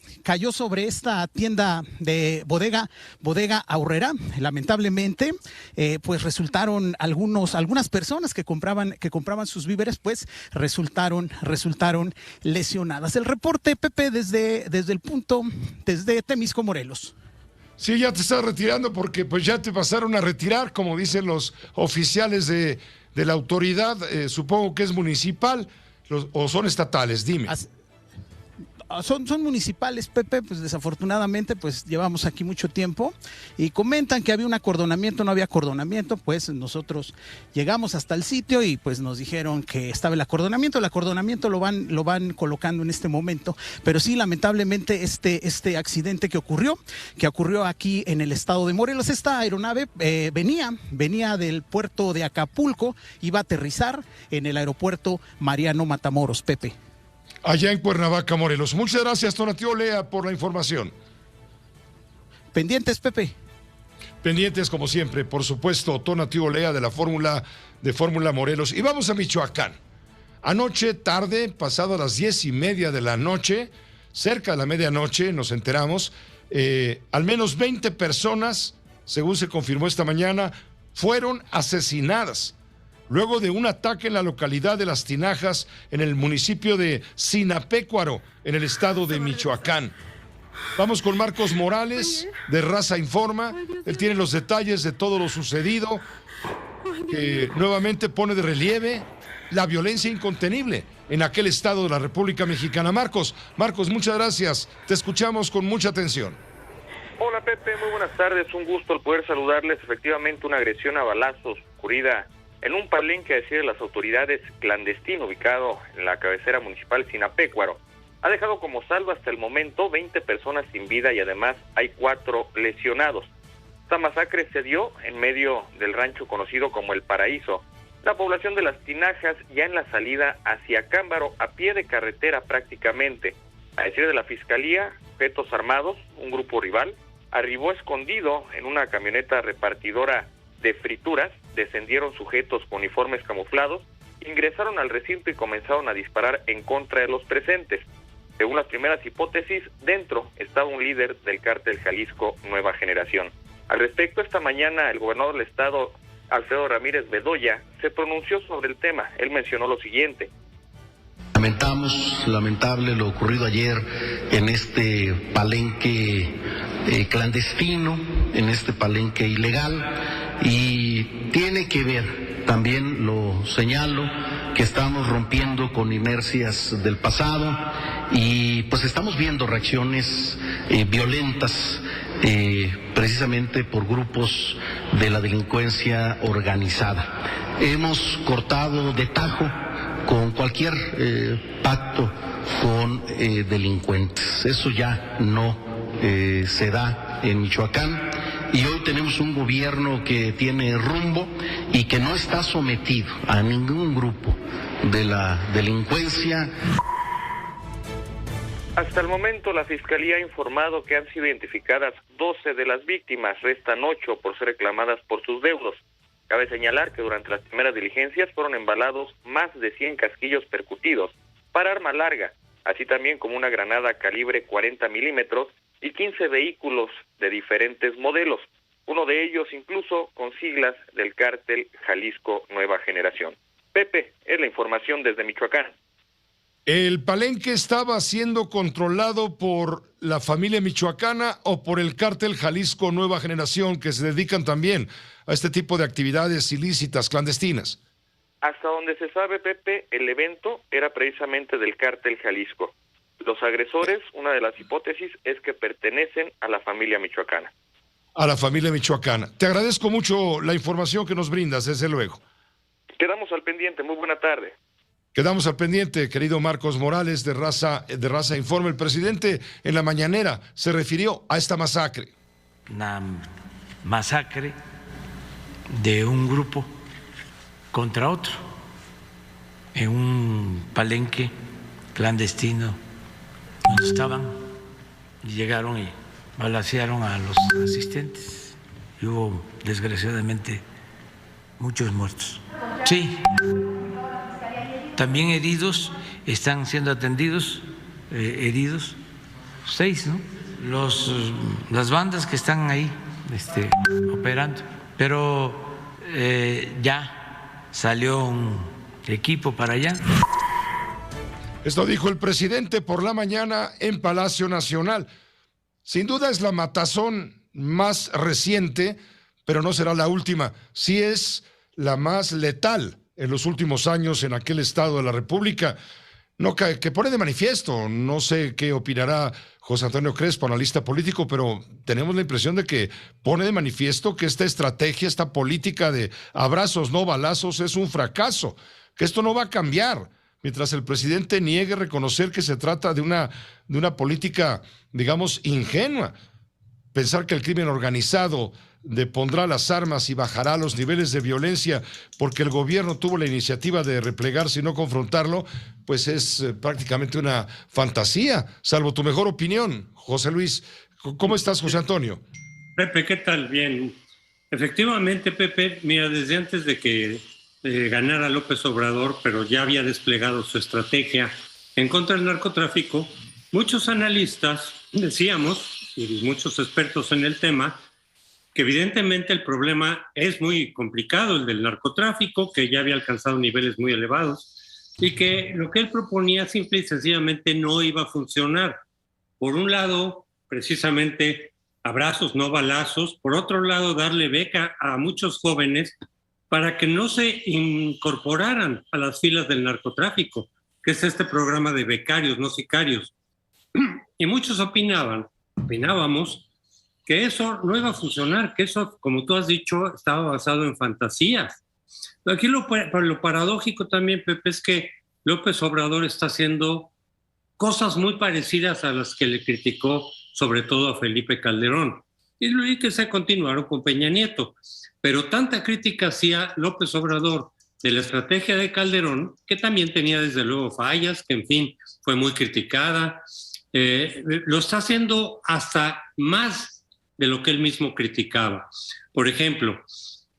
esta tienda de bodega Aurrerá. Lamentablemente, pues resultaron algunas personas que compraban sus víveres, pues resultaron lesionadas. El reporte, Pepe, desde Temixco, Morelos. Sí, ya te estás retirando porque pues ya te pasaron a retirar, como dicen los oficiales de la autoridad. Supongo que es municipal o son estatales, dime. Son municipales, Pepe, pues desafortunadamente pues llevamos aquí mucho tiempo y comentan que había un acordonamiento, no había acordonamiento, pues nosotros llegamos hasta el sitio y pues nos dijeron que estaba el acordonamiento lo van colocando en este momento, pero sí, lamentablemente este accidente que ocurrió aquí en el estado de Morelos. Esta aeronave venía del puerto de Acapulco, iba a aterrizar en el aeropuerto Mariano Matamoros, Pepe. Allá en Cuernavaca, Morelos. Muchas gracias, Tonatiuh Lea, por la información. Pendientes, Pepe. Pendientes, como siempre, por supuesto, Tonatiuh Lea de Fórmula Morelos. Y vamos a Michoacán. Anoche, tarde, pasado a las 10:30 de la noche, cerca de la medianoche, nos enteramos, al menos 20 personas, según se confirmó esta mañana, fueron asesinadas luego de un ataque en la localidad de Las Tinajas, en el municipio de Sinapecuaro, en el estado de Michoacán. Vamos con Marcos Morales, de Raza Informa. Él tiene los detalles de todo lo sucedido. que nuevamente pone de relieve la violencia incontenible en aquel estado de la República Mexicana. Marcos, muchas gracias. Te escuchamos con mucha atención. Hola Pepe, muy buenas tardes. Un gusto el poder saludarles. Efectivamente, una agresión a balazos ocurrida en un palenque, a decir de las autoridades, clandestino, ubicado en la cabecera municipal Sinapecuaro, ha dejado como saldo hasta el momento 20 personas sin vida y además hay 4 lesionados. Esta masacre se dio en medio del rancho conocido como El Paraíso, la población de Las Tinajas, ya en la salida hacia Cámbaro, a pie de carretera prácticamente. A decir de la Fiscalía, sujetos armados, un grupo rival, arribó escondido en una camioneta repartidora de frituras, descendieron sujetos con uniformes camuflados, ingresaron al recinto y comenzaron a disparar en contra de los presentes. Según las primeras hipótesis, dentro estaba un líder del cártel Jalisco Nueva Generación. Al respecto, esta mañana el gobernador del estado, Alfredo Ramírez Bedoya, se pronunció sobre el tema. Él mencionó lo siguiente. Lamentable lo ocurrido ayer en este palenque clandestino, en este palenque ilegal, y tiene que ver, también lo señalo, que estamos rompiendo con inercias del pasado y pues estamos viendo reacciones violentas precisamente por grupos de la delincuencia organizada. Hemos cortado de tajo con cualquier pacto con delincuentes. Eso ya no se da en Michoacán y hoy tenemos un gobierno que tiene rumbo y que no está sometido a ningún grupo de la delincuencia. Hasta el momento la Fiscalía ha informado que han sido identificadas 12 de las víctimas, restan 8 por ser reclamadas por sus deudos. Cabe señalar que durante las primeras diligencias fueron embalados más de 100 casquillos percutidos para arma larga, así también como una granada calibre 40 milímetros y 15 vehículos de diferentes modelos, uno de ellos incluso con siglas del cártel Jalisco Nueva Generación. Pepe, es la información desde Michoacán. ¿El palenque estaba siendo controlado por la familia michoacana o por el cártel Jalisco Nueva Generación, que se dedican también a este tipo de actividades ilícitas, clandestinas? Hasta donde se sabe, Pepe, el evento era precisamente del cártel Jalisco. Los agresores, una de las hipótesis, es que pertenecen a la familia michoacana. A la familia michoacana. Te agradezco mucho la información que nos brindas, desde luego. Quedamos al pendiente. Muy buena tarde. Quedamos al pendiente, querido Marcos Morales, de Raza Informe. El presidente en la mañanera se refirió a esta masacre. Una masacre de un grupo contra otro en un palenque clandestino donde estaban y llegaron y balacearon a los asistentes y hubo desgraciadamente muchos muertos. Sí. También heridos, están siendo atendidos, heridos, 6, ¿no? Las bandas que están ahí operando, pero ya salió un equipo para allá. Esto dijo el presidente por la mañana en Palacio Nacional. Sin duda es la matazón más reciente, pero no será la última. Sí es la más letal en los últimos años en aquel estado de la República, no, que pone de manifiesto, no sé qué opinará José Antonio Crespo, analista político, pero tenemos la impresión de que pone de manifiesto que esta estrategia, esta política de abrazos, no balazos, es un fracaso, que esto no va a cambiar, mientras el presidente niegue reconocer que se trata de una política, digamos, ingenua. Pensar que el crimen organizado depondrá las armas y bajará los niveles de violencia porque el gobierno tuvo la iniciativa de replegarse y no confrontarlo, pues es prácticamente una fantasía, salvo tu mejor opinión, José Luis. ¿Cómo estás, José Antonio? Pepe, ¿qué tal? Bien. Efectivamente, Pepe, mira, desde antes de que ganara López Obrador, pero ya había desplegado su estrategia en contra del narcotráfico, muchos analistas decíamos, y muchos expertos en el tema, que evidentemente el problema es muy complicado, el del narcotráfico, que ya había alcanzado niveles muy elevados, y que lo que él proponía simple y sencillamente no iba a funcionar. Por un lado, precisamente, abrazos, no balazos. Por otro lado, darle beca a muchos jóvenes para que no se incorporaran a las filas del narcotráfico, que es este programa de becarios, no sicarios. Y muchos opinábamos que eso no iba a funcionar, que eso, como tú has dicho, estaba basado en fantasías. Aquí lo paradójico también, Pepe, es que López Obrador está haciendo cosas muy parecidas a las que le criticó, sobre todo a Felipe Calderón, y que se continuaron con Peña Nieto. Pero tanta crítica hacía López Obrador de la estrategia de Calderón, que también tenía desde luego fallas, que en fin, fue muy criticada. Lo está haciendo hasta más de lo que él mismo criticaba. Por ejemplo,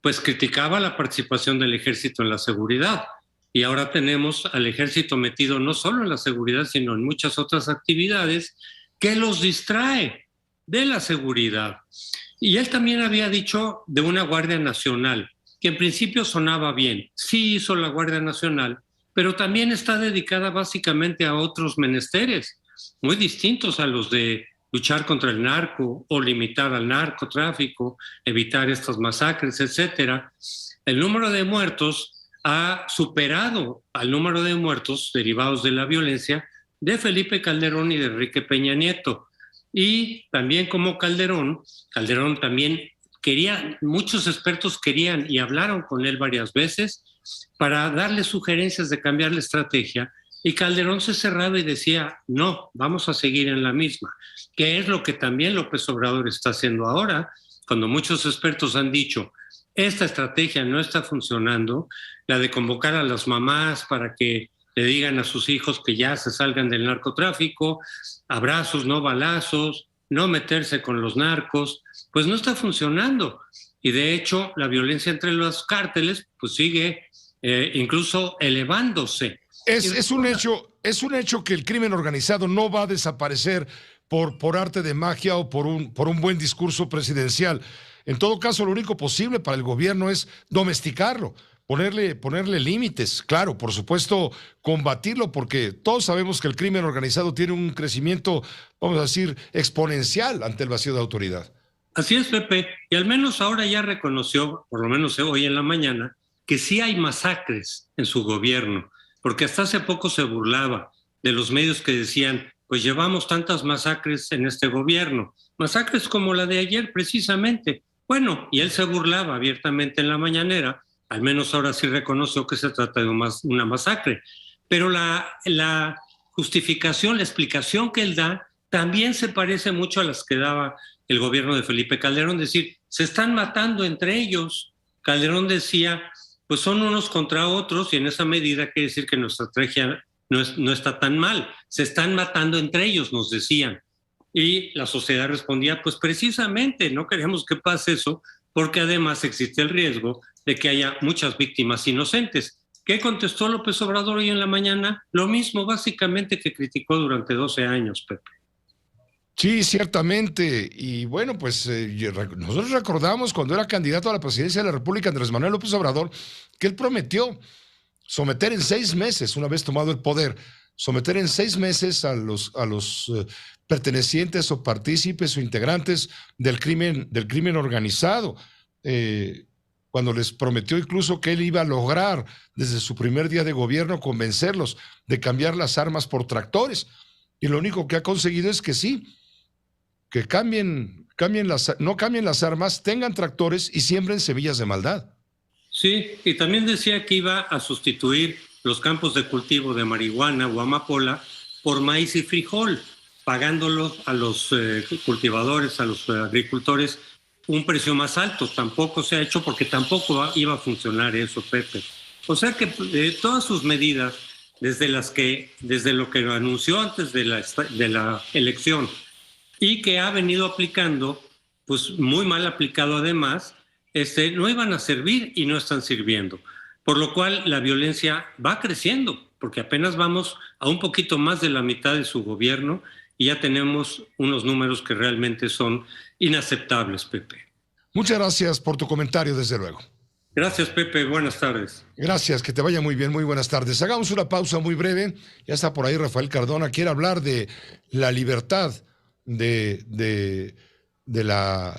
pues criticaba la participación del ejército en la seguridad, y ahora tenemos al ejército metido no solo en la seguridad, sino en muchas otras actividades que los distrae de la seguridad. Y él también había dicho de una Guardia Nacional, que en principio sonaba bien. Sí hizo la Guardia Nacional, pero también está dedicada básicamente a otros menesteres, muy distintos a los de luchar contra el narco o limitar al narcotráfico, evitar estas masacres, etcétera. El número de muertos ha superado al número de muertos derivados de la violencia de Felipe Calderón y de Enrique Peña Nieto. Y también como Calderón también quería, muchos expertos querían y hablaron con él varias veces para darle sugerencias de cambiar la estrategia, y Calderón se cerraba y decía, no, vamos a seguir en la misma, que es lo que también López Obrador está haciendo ahora, cuando muchos expertos han dicho, esta estrategia no está funcionando, la de convocar a las mamás para que le digan a sus hijos que ya se salgan del narcotráfico, abrazos, no balazos, no meterse con los narcos, pues no está funcionando. Y de hecho, la violencia entre los cárteles pues sigue incluso elevándose. Es un hecho que el crimen organizado no va a desaparecer por arte de magia o por un buen discurso presidencial. En todo caso, lo único posible para el gobierno es domesticarlo, ponerle límites, claro, por supuesto, combatirlo, porque todos sabemos que el crimen organizado tiene un crecimiento, vamos a decir, exponencial ante el vacío de autoridad. Así es, Pepe, y al menos ahora ya reconoció, por lo menos hoy en la mañana, que sí hay masacres en su gobierno, porque hasta hace poco se burlaba de los medios que decían, pues llevamos tantas masacres en este gobierno, masacres como la de ayer precisamente. Bueno, y él se burlaba abiertamente en la mañanera, al menos ahora sí reconoció que se trata de una masacre, pero la justificación, la explicación que él da, también se parece mucho a las que daba el gobierno de Felipe Calderón, es decir, se están matando entre ellos. Calderón decía, pues son unos contra otros, y en esa medida quiere decir que nuestra estrategia no está tan mal, se están matando entre ellos, nos decían. Y la sociedad respondía, pues precisamente no queremos que pase eso, porque además existe el riesgo de que haya muchas víctimas inocentes. ¿Qué contestó López Obrador hoy en la mañana? Lo mismo básicamente que criticó durante 12 años, Pepe. Sí, ciertamente. Y bueno, pues nosotros recordamos cuando era candidato a la presidencia de la República, Andrés Manuel López Obrador, que él prometió someter en 6 meses, una vez tomado el poder, someter en 6 meses a los pertenecientes o partícipes o integrantes del crimen organizado. Cuando les prometió incluso que él iba a lograr desde su primer día de gobierno convencerlos de cambiar las armas por tractores. Y lo único que ha conseguido es que sí, que no cambien las armas, tengan tractores y siembren semillas de maldad. Sí, y también decía que iba a sustituir los campos de cultivo de marihuana o amapola por maíz y frijol, pagándolos a los cultivadores, a los agricultores, un precio más alto. Tampoco se ha hecho porque tampoco iba a funcionar eso, Pepe. O sea que todas sus medidas, desde lo que lo anunció antes de la elección y que ha venido aplicando, pues muy mal aplicado además, no iban a servir y no están sirviendo. Por lo cual la violencia va creciendo, porque apenas vamos a un poquito más de la mitad de su gobierno y ya tenemos unos números que realmente son inaceptables, Pepe. Muchas gracias por tu comentario, desde luego. Gracias, Pepe. Buenas tardes. Gracias, que te vaya muy bien. Muy buenas tardes. Hagamos una pausa muy breve. Ya está por ahí Rafael Cardona. Quiere hablar de la libertad de la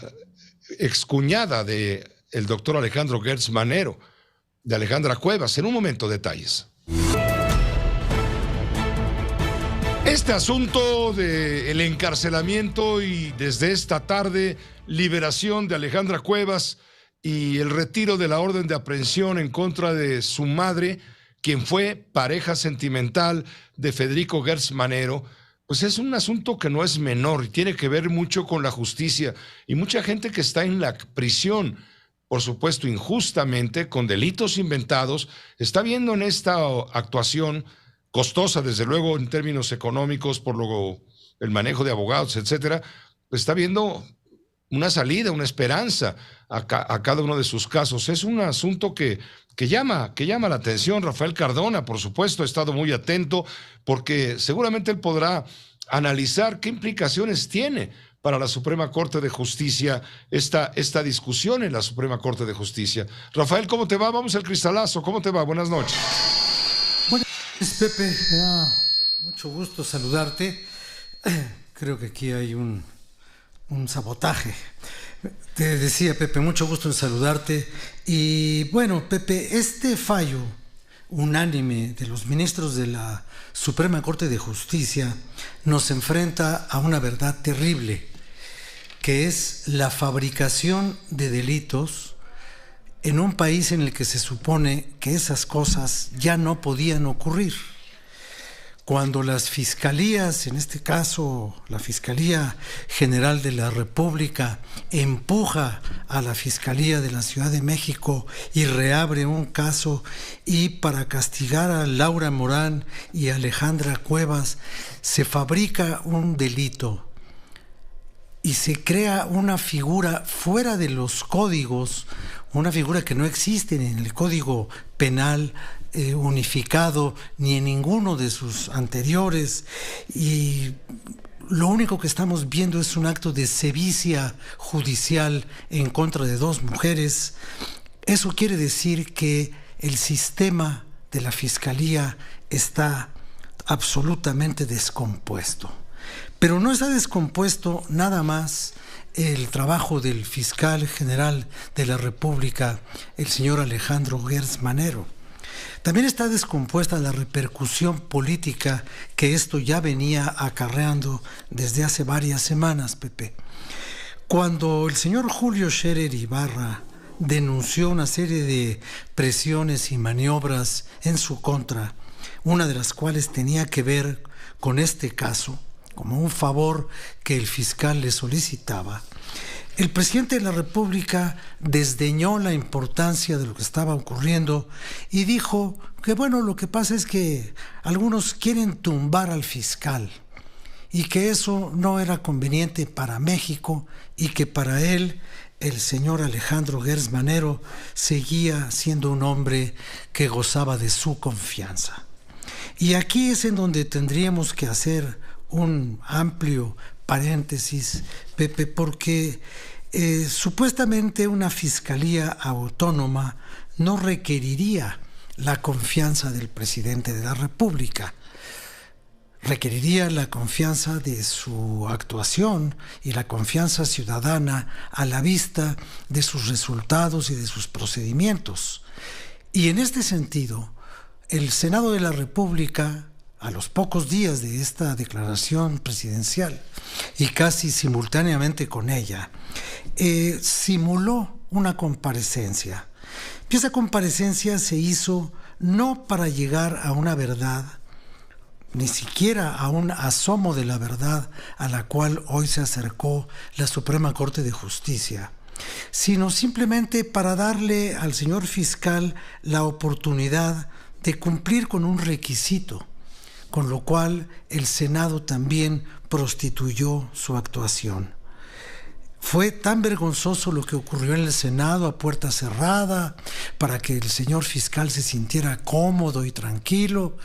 excuñada del doctor Alejandro Gertz Manero. de Alejandra Cuevas. En un momento, detalles. Este asunto del encarcelamiento y desde esta tarde liberación de Alejandra Cuevas y el retiro de la orden de aprehensión en contra de su madre, quien fue pareja sentimental de Federico Gertz Manero, pues es un asunto que no es menor y tiene que ver mucho con la justicia y mucha gente que está en la prisión, por supuesto injustamente, con delitos inventados, está viendo en esta actuación costosa, desde luego en términos económicos, por el manejo de abogados, etcétera, pues está viendo una salida, una esperanza a cada uno de sus casos. Es un asunto que llama la atención. Rafael Cardona, por supuesto, ha estado muy atento porque seguramente él podrá analizar qué implicaciones tiene para la Suprema Corte de Justicia esta discusión en la Suprema Corte de Justicia. Rafael, ¿cómo te va? Vamos al cristalazo. ¿Cómo te va? Buenas noches. Pepe, me da mucho gusto saludarte. Creo que aquí hay un sabotaje. Te decía, Pepe, mucho gusto en saludarte. Y bueno, Pepe, este fallo unánime de los ministros de la Suprema Corte de Justicia nos enfrenta a una verdad terrible, que es la fabricación de delitos en un país en el que se supone que esas cosas ya no podían ocurrir. Cuando las fiscalías, en este caso la Fiscalía General de la República, empuja a la Fiscalía de la Ciudad de México y reabre un caso, y para castigar a Laura Morán y a Alejandra Cuevas se fabrica un delito y se crea una figura fuera de los códigos, una figura que no existe en el Código Penal unificado ni en ninguno de sus anteriores, y lo único que estamos viendo es un acto de sevicia judicial en contra de dos mujeres. Eso quiere decir que el sistema de la Fiscalía está absolutamente descompuesto. Pero no está descompuesto nada más el trabajo del fiscal general de la República, el señor Alejandro Gertz Manero. También está descompuesta la repercusión política que esto ya venía acarreando desde hace varias semanas, Pepe. Cuando el señor Julio Scherer Ibarra denunció una serie de presiones y maniobras en su contra, una de las cuales tenía que ver con este caso, como un favor que el fiscal le solicitaba, el presidente de la República desdeñó la importancia de lo que estaba ocurriendo y dijo que bueno, lo que pasa es que algunos quieren tumbar al fiscal y que eso no era conveniente para México y que para él el señor Alejandro Gertz Manero seguía siendo un hombre que gozaba de su confianza. Y aquí es en donde tendríamos que hacer un amplio paréntesis, Pepe, porque supuestamente una fiscalía autónoma no requeriría la confianza del presidente de la República, requeriría la confianza de su actuación y la confianza ciudadana a la vista de sus resultados y de sus procedimientos. Y en este sentido, el Senado de la República, a los pocos días de esta declaración presidencial y casi simultáneamente con ella, simuló una comparecencia. Y esa comparecencia se hizo no para llegar a una verdad, ni siquiera a un asomo de la verdad a la cual hoy se acercó la Suprema Corte de Justicia, sino simplemente para darle al señor fiscal la oportunidad de cumplir con un requisito, con lo cual el Senado también prostituyó su actuación. Fue tan vergonzoso lo que ocurrió en el Senado a puerta cerrada para que el señor fiscal se sintiera cómodo y tranquilo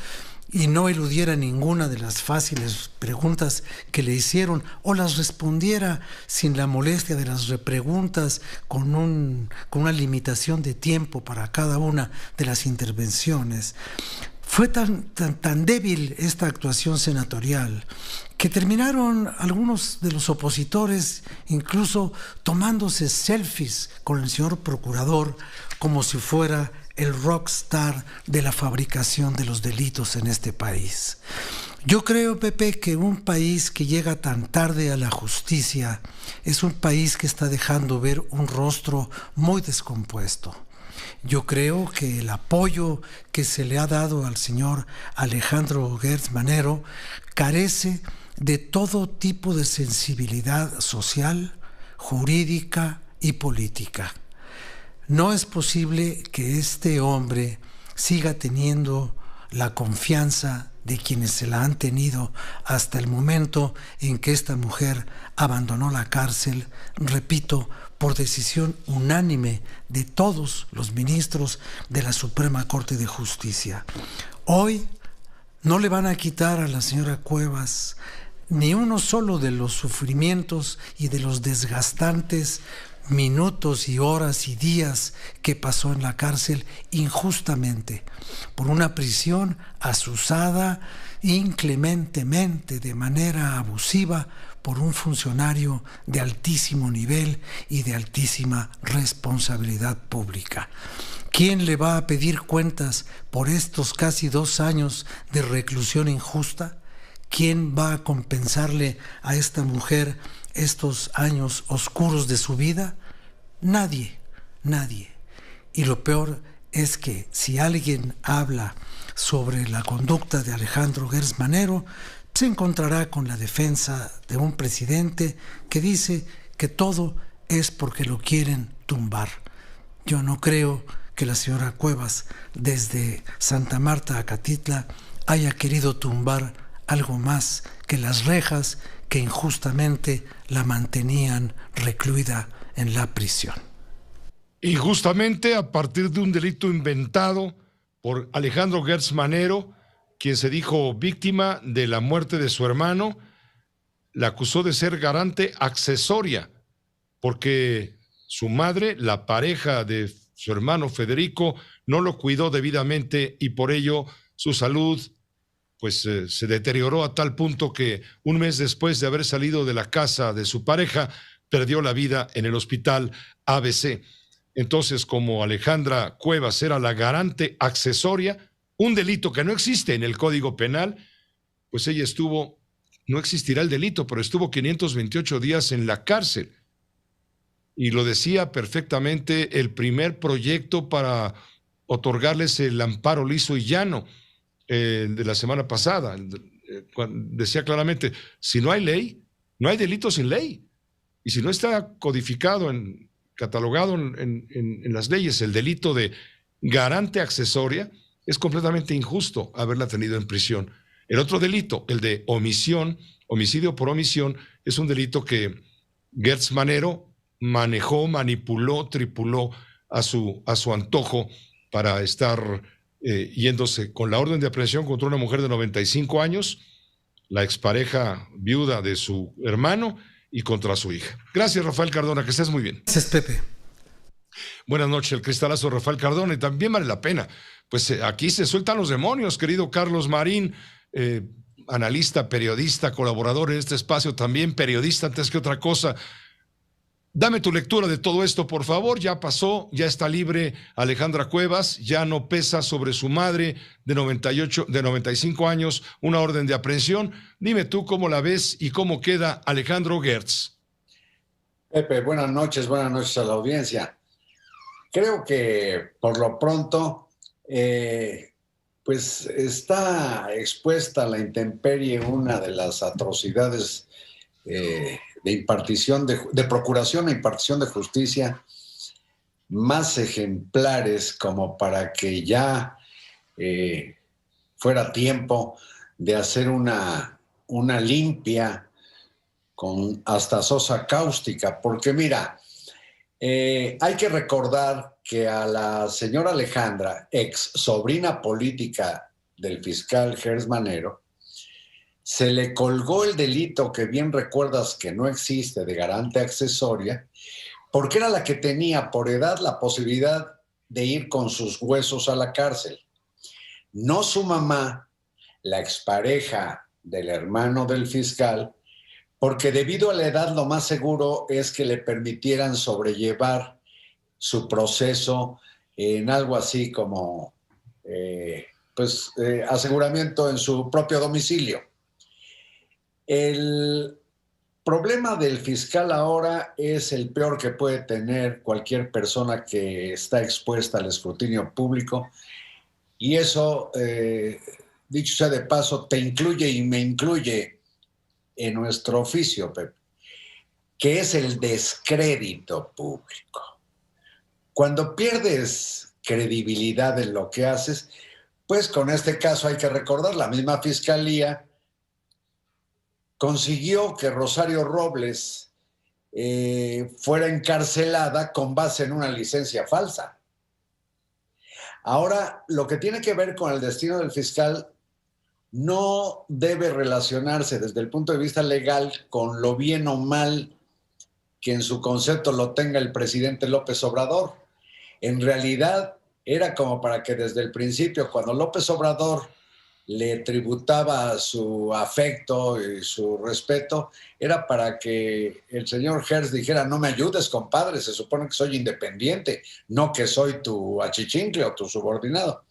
y no eludiera ninguna de las fáciles preguntas que le hicieron o las respondiera sin la molestia de las repreguntas con una limitación de tiempo para cada una de las intervenciones. Fue tan débil esta actuación senatorial que terminaron algunos de los opositores incluso tomándose selfies con el señor procurador como si fuera el rockstar de la fabricación de los delitos en este país. Yo creo, Pepe, que un país que llega tan tarde a la justicia es un país que está dejando ver un rostro muy descompuesto. Yo creo que el apoyo que se le ha dado al señor Alejandro Gertz Manero carece de todo tipo de sensibilidad social, jurídica y política. No es posible que este hombre siga teniendo la confianza de quienes se la han tenido hasta el momento en que esta mujer abandonó la cárcel, repito, por decisión unánime de todos los ministros de la Suprema Corte de Justicia. Hoy no le van a quitar a la señora Cuevas ni uno solo de los sufrimientos y de los desgastantes minutos y horas y días que pasó en la cárcel injustamente, por una prisión asusada inclementemente, de manera abusiva, por un funcionario de altísimo nivel y de altísima responsabilidad pública. ¿Quién le va a pedir cuentas por estos casi 2 años de reclusión injusta? ¿Quién va a compensarle a esta mujer estos años oscuros de su vida? Nadie, nadie. Y lo peor es que si alguien habla sobre la conducta de Alejandro Gertz Manero, se encontrará con la defensa de un presidente que dice que todo es porque lo quieren tumbar. Yo no creo que la señora Cuevas, desde Santa Marta a Catitla, haya querido tumbar algo más que las rejas que injustamente la mantenían recluida en la prisión. Injustamente, a partir de un delito inventado por Alejandro Gertz Manero, quien se dijo víctima de la muerte de su hermano, la acusó de ser garante accesoria, porque su madre, la pareja de su hermano Federico, no lo cuidó debidamente y por ello su salud se deterioró a tal punto que un mes después de haber salido de la casa de su pareja, perdió la vida en el hospital ABC. Entonces, como Alejandra Cuevas era la garante accesoria, un delito que no existe en el Código Penal, pues ella estuvo, no existirá el delito, pero estuvo 528 días en la cárcel. Y lo decía perfectamente el primer proyecto para otorgarles el amparo liso y llano de la semana pasada. Decía claramente, si no hay ley, no hay delito sin ley. Y si no está codificado, catalogado en las leyes el delito de garante accesoria, es completamente injusto haberla tenido en prisión. El otro delito, el de omisión, homicidio por omisión, es un delito que Gertz Manero manejó, manipuló, tripuló a su antojo para estar yéndose con la orden de aprehensión contra una mujer de 95 años, la expareja viuda de su hermano, y contra su hija. Gracias, Rafael Cardona, que estés muy bien. Gracias, Pepe. Buenas noches, el cristalazo Rafael Cardona, y también vale la pena. Pues aquí se sueltan los demonios, querido Carlos Marín, analista, periodista, colaborador en este espacio, también periodista antes que otra cosa. Dame tu lectura de todo esto, por favor. Ya pasó, ya está libre Alejandra Cuevas, ya no pesa sobre su madre de 95 años una orden de aprehensión. Dime tú cómo la ves y cómo queda Alejandro Gertz. Pepe, buenas noches a la audiencia. Creo que por lo pronto, pues está expuesta a la intemperie una de las atrocidades de procuración e impartición de justicia más ejemplares como para que ya fuera tiempo de hacer una limpia con hasta sosa cáustica, porque mira, hay que recordar que a la señora Alejandra, ex sobrina política del fiscal Gertz Manero, se le colgó el delito que bien recuerdas que no existe de garante accesoria, porque era la que tenía por edad la posibilidad de ir con sus huesos a la cárcel. No su mamá, la expareja del hermano del fiscal, porque debido a la edad lo más seguro es que le permitieran sobrellevar su proceso en algo así como aseguramiento en su propio domicilio. El problema del fiscal ahora es el peor que puede tener cualquier persona que está expuesta al escrutinio público, y eso, dicho sea de paso, te incluye y me incluye en nuestro oficio, Pepe, que es el descrédito público. Cuando pierdes credibilidad en lo que haces, pues con este caso hay que recordar, la misma fiscalía consiguió que Rosario Robles fuera encarcelada con base en una licencia falsa. Ahora, lo que tiene que ver con el destino del fiscal no debe relacionarse desde el punto de vista legal con lo bien o mal que en su concepto lo tenga el presidente López Obrador. En realidad, era como para que desde el principio, cuando López Obrador le tributaba su afecto y su respeto, era para que el señor Hertz dijera: no me ayudes, compadre, se supone que soy independiente, no que soy tu achichincle o tu subordinado.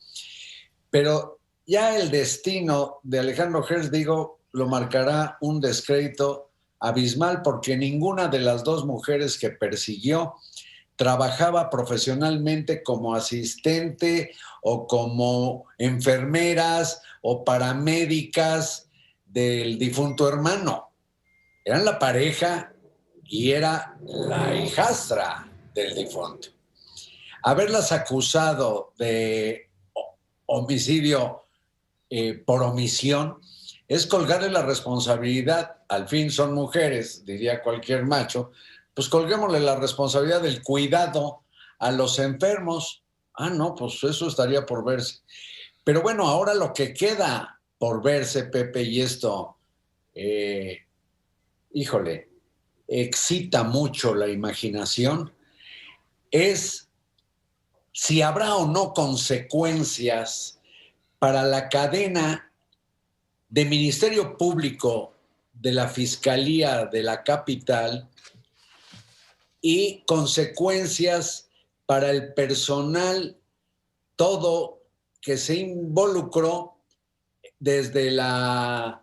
Pero ya el destino de Alejandro Hertz, digo, lo marcará un descrédito abismal, porque ninguna de las dos mujeres que persiguió trabajaba profesionalmente como asistente o como enfermeras o paramédicas del difunto hermano. Eran la pareja y era la hijastra del difunto. Haberlas acusado de homicidio por omisión es colgarle la responsabilidad. Al fin son mujeres, diría cualquier macho, pues colguémosle la responsabilidad del cuidado a los enfermos. Ah, no, pues eso estaría por verse. Pero bueno, ahora lo que queda por verse, Pepe, y esto, excita mucho la imaginación, es si habrá o no consecuencias para la cadena de Ministerio Público de la Fiscalía de la Capital y consecuencias para el personal todo que se involucró desde la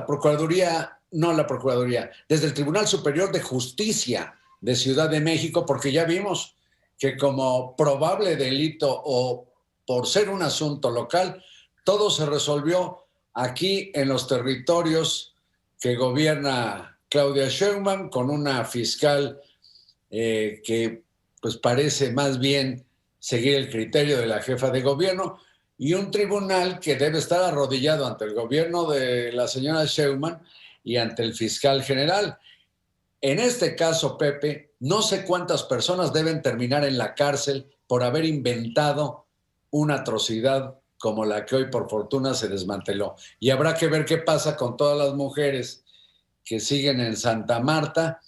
Procuraduría, desde el Tribunal Superior de Justicia de Ciudad de México, porque ya vimos que como probable delito o por ser un asunto local, todo se resolvió aquí en los territorios que gobierna Claudia Sheinbaum, con una fiscal que pues parece más bien seguir el criterio de la jefa de gobierno, y un tribunal que debe estar arrodillado ante el gobierno de la señora Sheinbaum y ante el fiscal general. En este caso, Pepe, no sé cuántas personas deben terminar en la cárcel por haber inventado una atrocidad como la que hoy por fortuna se desmanteló. Y habrá que ver qué pasa con todas las mujeres que siguen en Santa Marta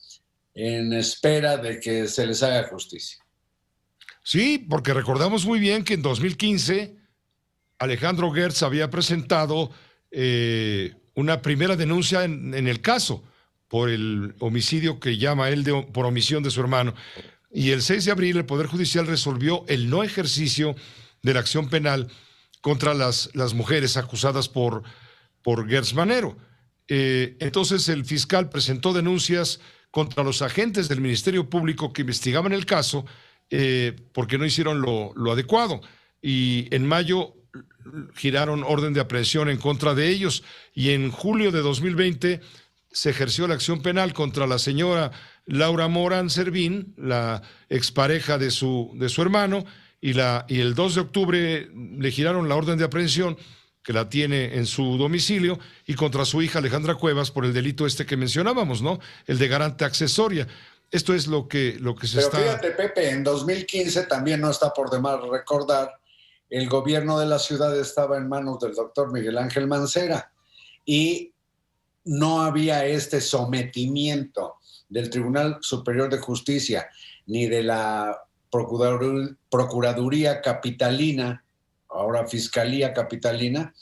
en espera de que se les haga justicia. Sí, porque recordamos muy bien que en 2015 Alejandro Gertz había presentado una primera denuncia en el caso por el homicidio que llama él por omisión de su hermano. Y el 6 de abril el Poder Judicial resolvió el no ejercicio de la acción penal contra las mujeres acusadas por Gertz Manero. Entonces el fiscal presentó denuncias contra los agentes del Ministerio Público que investigaban el caso porque no hicieron lo adecuado. Y en mayo giraron orden de aprehensión en contra de ellos, y en julio de 2020 se ejerció la acción penal contra la señora Laura Morán Servín, la expareja de su hermano, y el 2 de octubre le giraron la orden de aprehensión, que la tiene en su domicilio, y contra su hija Alejandra Cuevas por el delito que mencionábamos, ¿no? El de garante accesoria. Esto es lo que se está... Pero fíjate, Pepe, en 2015 también no está por demás recordar, el gobierno de la ciudad estaba en manos del doctor Miguel Ángel Mancera y no había este sometimiento del Tribunal Superior de Justicia ni de la Procuraduría Capitalina, ahora Fiscalía Capitalina,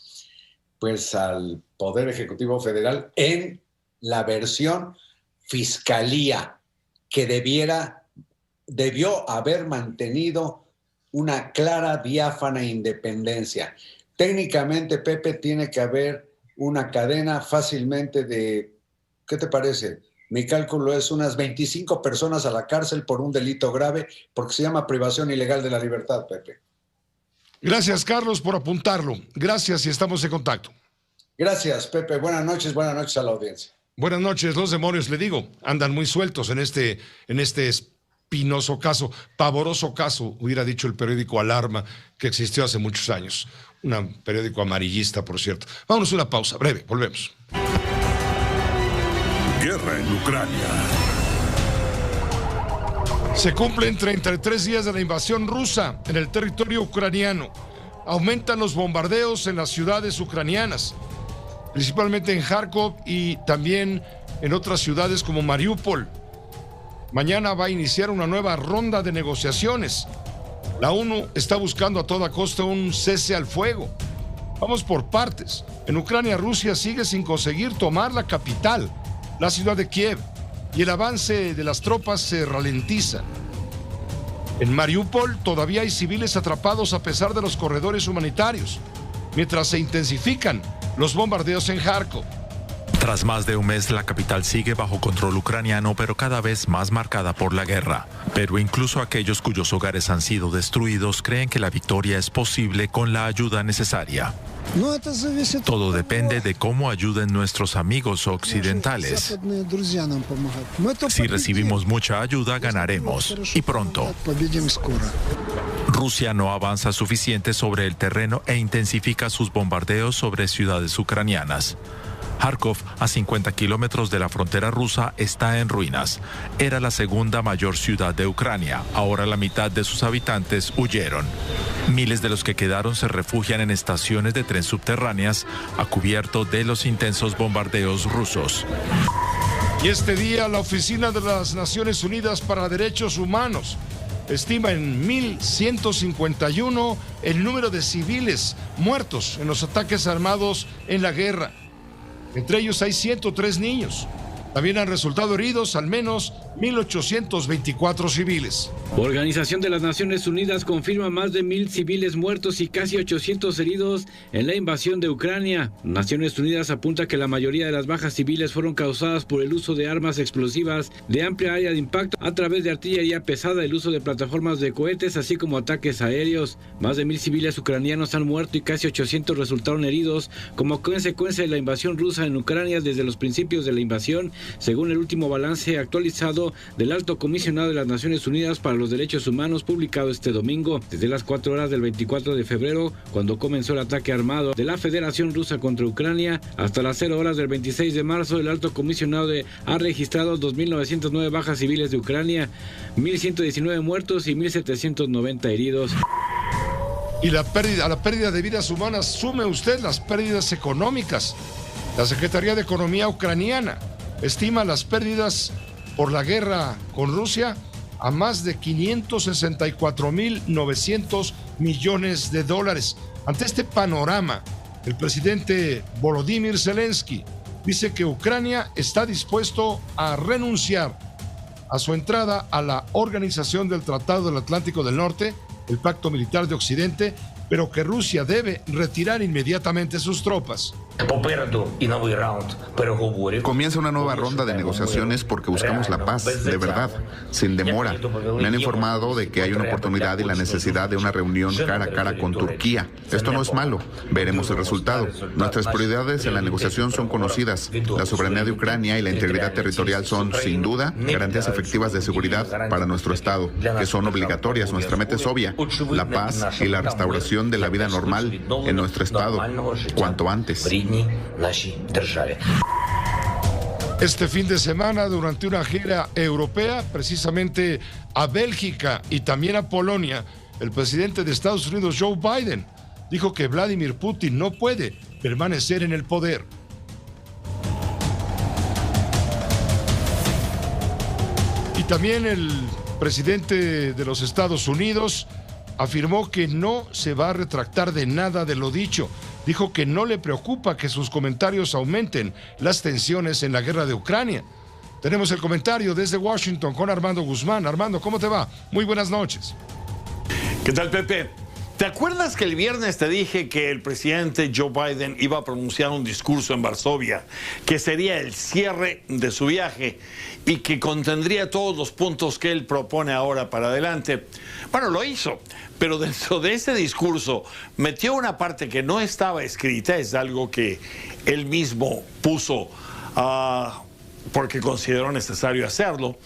pues al Poder Ejecutivo Federal en la versión Fiscalía que debiera debió haber mantenido una clara, diáfana independencia. Técnicamente, Pepe, tiene que haber una cadena fácilmente de, ¿qué te parece? Mi cálculo es unas 25 personas a la cárcel por un delito grave, porque se llama privación ilegal de la libertad, Pepe. Gracias, Carlos, por apuntarlo. Gracias y estamos en contacto. Gracias, Pepe. Buenas noches a la audiencia. Buenas noches. Los demonios, le digo, andan muy sueltos en este espinoso caso, pavoroso caso, hubiera dicho el periódico Alarma, que existió hace muchos años. Un periódico amarillista, por cierto. Vámonos a una pausa breve, volvemos. Guerra en Ucrania. Se cumplen 33 días de la invasión rusa en el territorio ucraniano. Aumentan los bombardeos en las ciudades ucranianas, principalmente en Kharkov y también en otras ciudades como Mariupol. Mañana va a iniciar una nueva ronda de negociaciones. La ONU está buscando a toda costa un cese al fuego. Vamos por partes. En Ucrania, Rusia sigue sin conseguir tomar la capital, la ciudad de Kiev, y el avance de las tropas se ralentiza. En Mariupol todavía hay civiles atrapados a pesar de los corredores humanitarios, mientras se intensifican los bombardeos en Kharkov. Tras más de un mes, la capital sigue bajo control ucraniano, pero cada vez más marcada por la guerra. Pero incluso aquellos cuyos hogares han sido destruidos creen que la victoria es posible con la ayuda necesaria. Todo depende de cómo ayuden nuestros amigos occidentales. Si recibimos mucha ayuda, ganaremos, y pronto. Rusia no avanza suficiente sobre el terreno e intensifica sus bombardeos sobre ciudades ucranianas. Kharkov, a 50 kilómetros de la frontera rusa, está en ruinas. Era la segunda mayor ciudad de Ucrania. Ahora la mitad de sus habitantes huyeron. Miles de los que quedaron se refugian en estaciones de tren subterráneas a cubierto de los intensos bombardeos rusos. Y este día la Oficina de las Naciones Unidas para Derechos Humanos estima en 1.151 el número de civiles muertos en los ataques armados en la guerra. Entre ellos hay 103 niños. También han resultado heridos al menos 1.824 civiles. Organización de las Naciones Unidas confirma más de 1.000 civiles muertos y casi 800 heridos en la invasión de Ucrania. Naciones Unidas apunta que la mayoría de las bajas civiles fueron causadas por el uso de armas explosivas de amplia área de impacto a través de artillería pesada, el uso de plataformas de cohetes, así como ataques aéreos. Más de 1.000 civiles ucranianos han muerto y casi 800 resultaron heridos como consecuencia de la invasión rusa en Ucrania desde los principios de la invasión, según el último balance actualizado del Alto Comisionado de las Naciones Unidas para los Derechos Humanos publicado este domingo. Desde las 4 horas del 24 de febrero, cuando comenzó el ataque armado de la Federación Rusa contra Ucrania, hasta las 0 horas del 26 de marzo, el Alto Comisionado ha registrado 2.909 bajas civiles de Ucrania, 1.119 muertos y 1.790 heridos. Y a la pérdida de vidas humanas sume usted las pérdidas económicas. La Secretaría de Economía ucraniana estima las pérdidas por la guerra con Rusia a más de 564.900 millones de dólares. Ante este panorama, el presidente Volodymyr Zelensky dice que Ucrania está dispuesto a renunciar a su entrada a la Organización del Tratado del Atlántico del Norte, el Pacto Militar de Occidente, pero que Rusia debe retirar inmediatamente sus tropas. Comienza una nueva ronda de negociaciones porque buscamos la paz, de verdad, sin demora. Me han informado de que hay una oportunidad y la necesidad de una reunión cara a cara con Turquía. Esto no es malo, veremos el resultado. Nuestras prioridades en la negociación son conocidas. La soberanía de Ucrania y la integridad territorial son, sin duda, garantías efectivas de seguridad para nuestro Estado, que son obligatorias. Nuestra meta es obvia, la paz y la restauración de la vida normal en nuestro Estado, cuanto antes. Este fin de semana, durante una gira europea, precisamente a Bélgica y también a Polonia, el presidente de Estados Unidos, Joe Biden, dijo que Vladimir Putin no puede permanecer en el poder. Y también el presidente de los Estados Unidos afirmó que no se va a retractar de nada de lo dicho. Dijo que no le preocupa que sus comentarios aumenten las tensiones en la guerra de Ucrania. Tenemos el comentario desde Washington con Armando Guzmán. Armando, ¿cómo te va? Muy buenas noches. ¿Qué tal, Pepe? ¿Te acuerdas que el viernes te dije que el presidente Joe Biden iba a pronunciar un discurso en Varsovia, que sería el cierre de su viaje y que contendría todos los puntos que él propone ahora para adelante? Bueno, lo hizo, pero dentro de ese discurso metió una parte que no estaba escrita, es algo que él mismo puso porque consideró necesario hacerlo,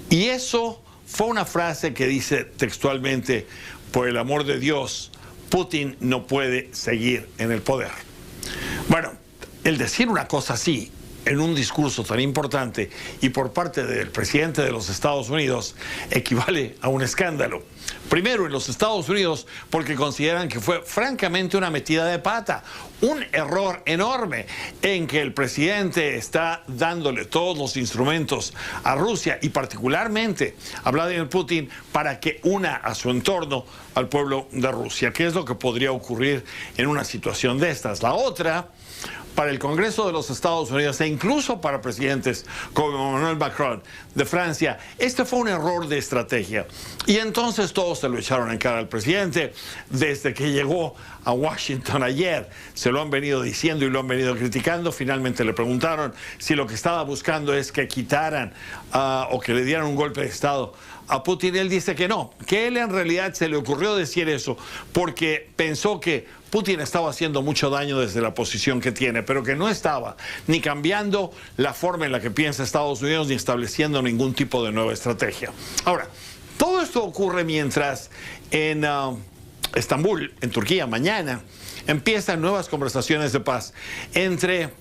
y eso fue una frase que dice textualmente: por el amor de Dios, Putin no puede seguir en el poder. Bueno, el decir una cosa así en un discurso tan importante y por parte del presidente de los Estados Unidos equivale a un escándalo. Primero, en los Estados Unidos, porque consideran que fue francamente una metida de pata, un error enorme en que el presidente está dándole todos los instrumentos a Rusia y particularmente a Vladimir Putin para que una a su entorno al pueblo de Rusia, que es lo que podría ocurrir en una situación de estas. La otra, para el Congreso de los Estados Unidos e incluso para presidentes como Emmanuel Macron de Francia, este fue un error de estrategia. Y entonces todos se lo echaron en cara al presidente. Desde que llegó a Washington ayer, se lo han venido diciendo y lo han venido criticando. Finalmente le preguntaron si lo que estaba buscando es que quitaran o que le dieran un golpe de Estado a Putin. Él dice que no, que él en realidad se le ocurrió decir eso porque pensó que Putin estaba haciendo mucho daño desde la posición que tiene, pero que no estaba ni cambiando la forma en la que piensa Estados Unidos ni estableciendo ningún tipo de nueva estrategia. Ahora, todo esto ocurre mientras en Estambul, en Turquía, mañana empiezan nuevas conversaciones de paz entre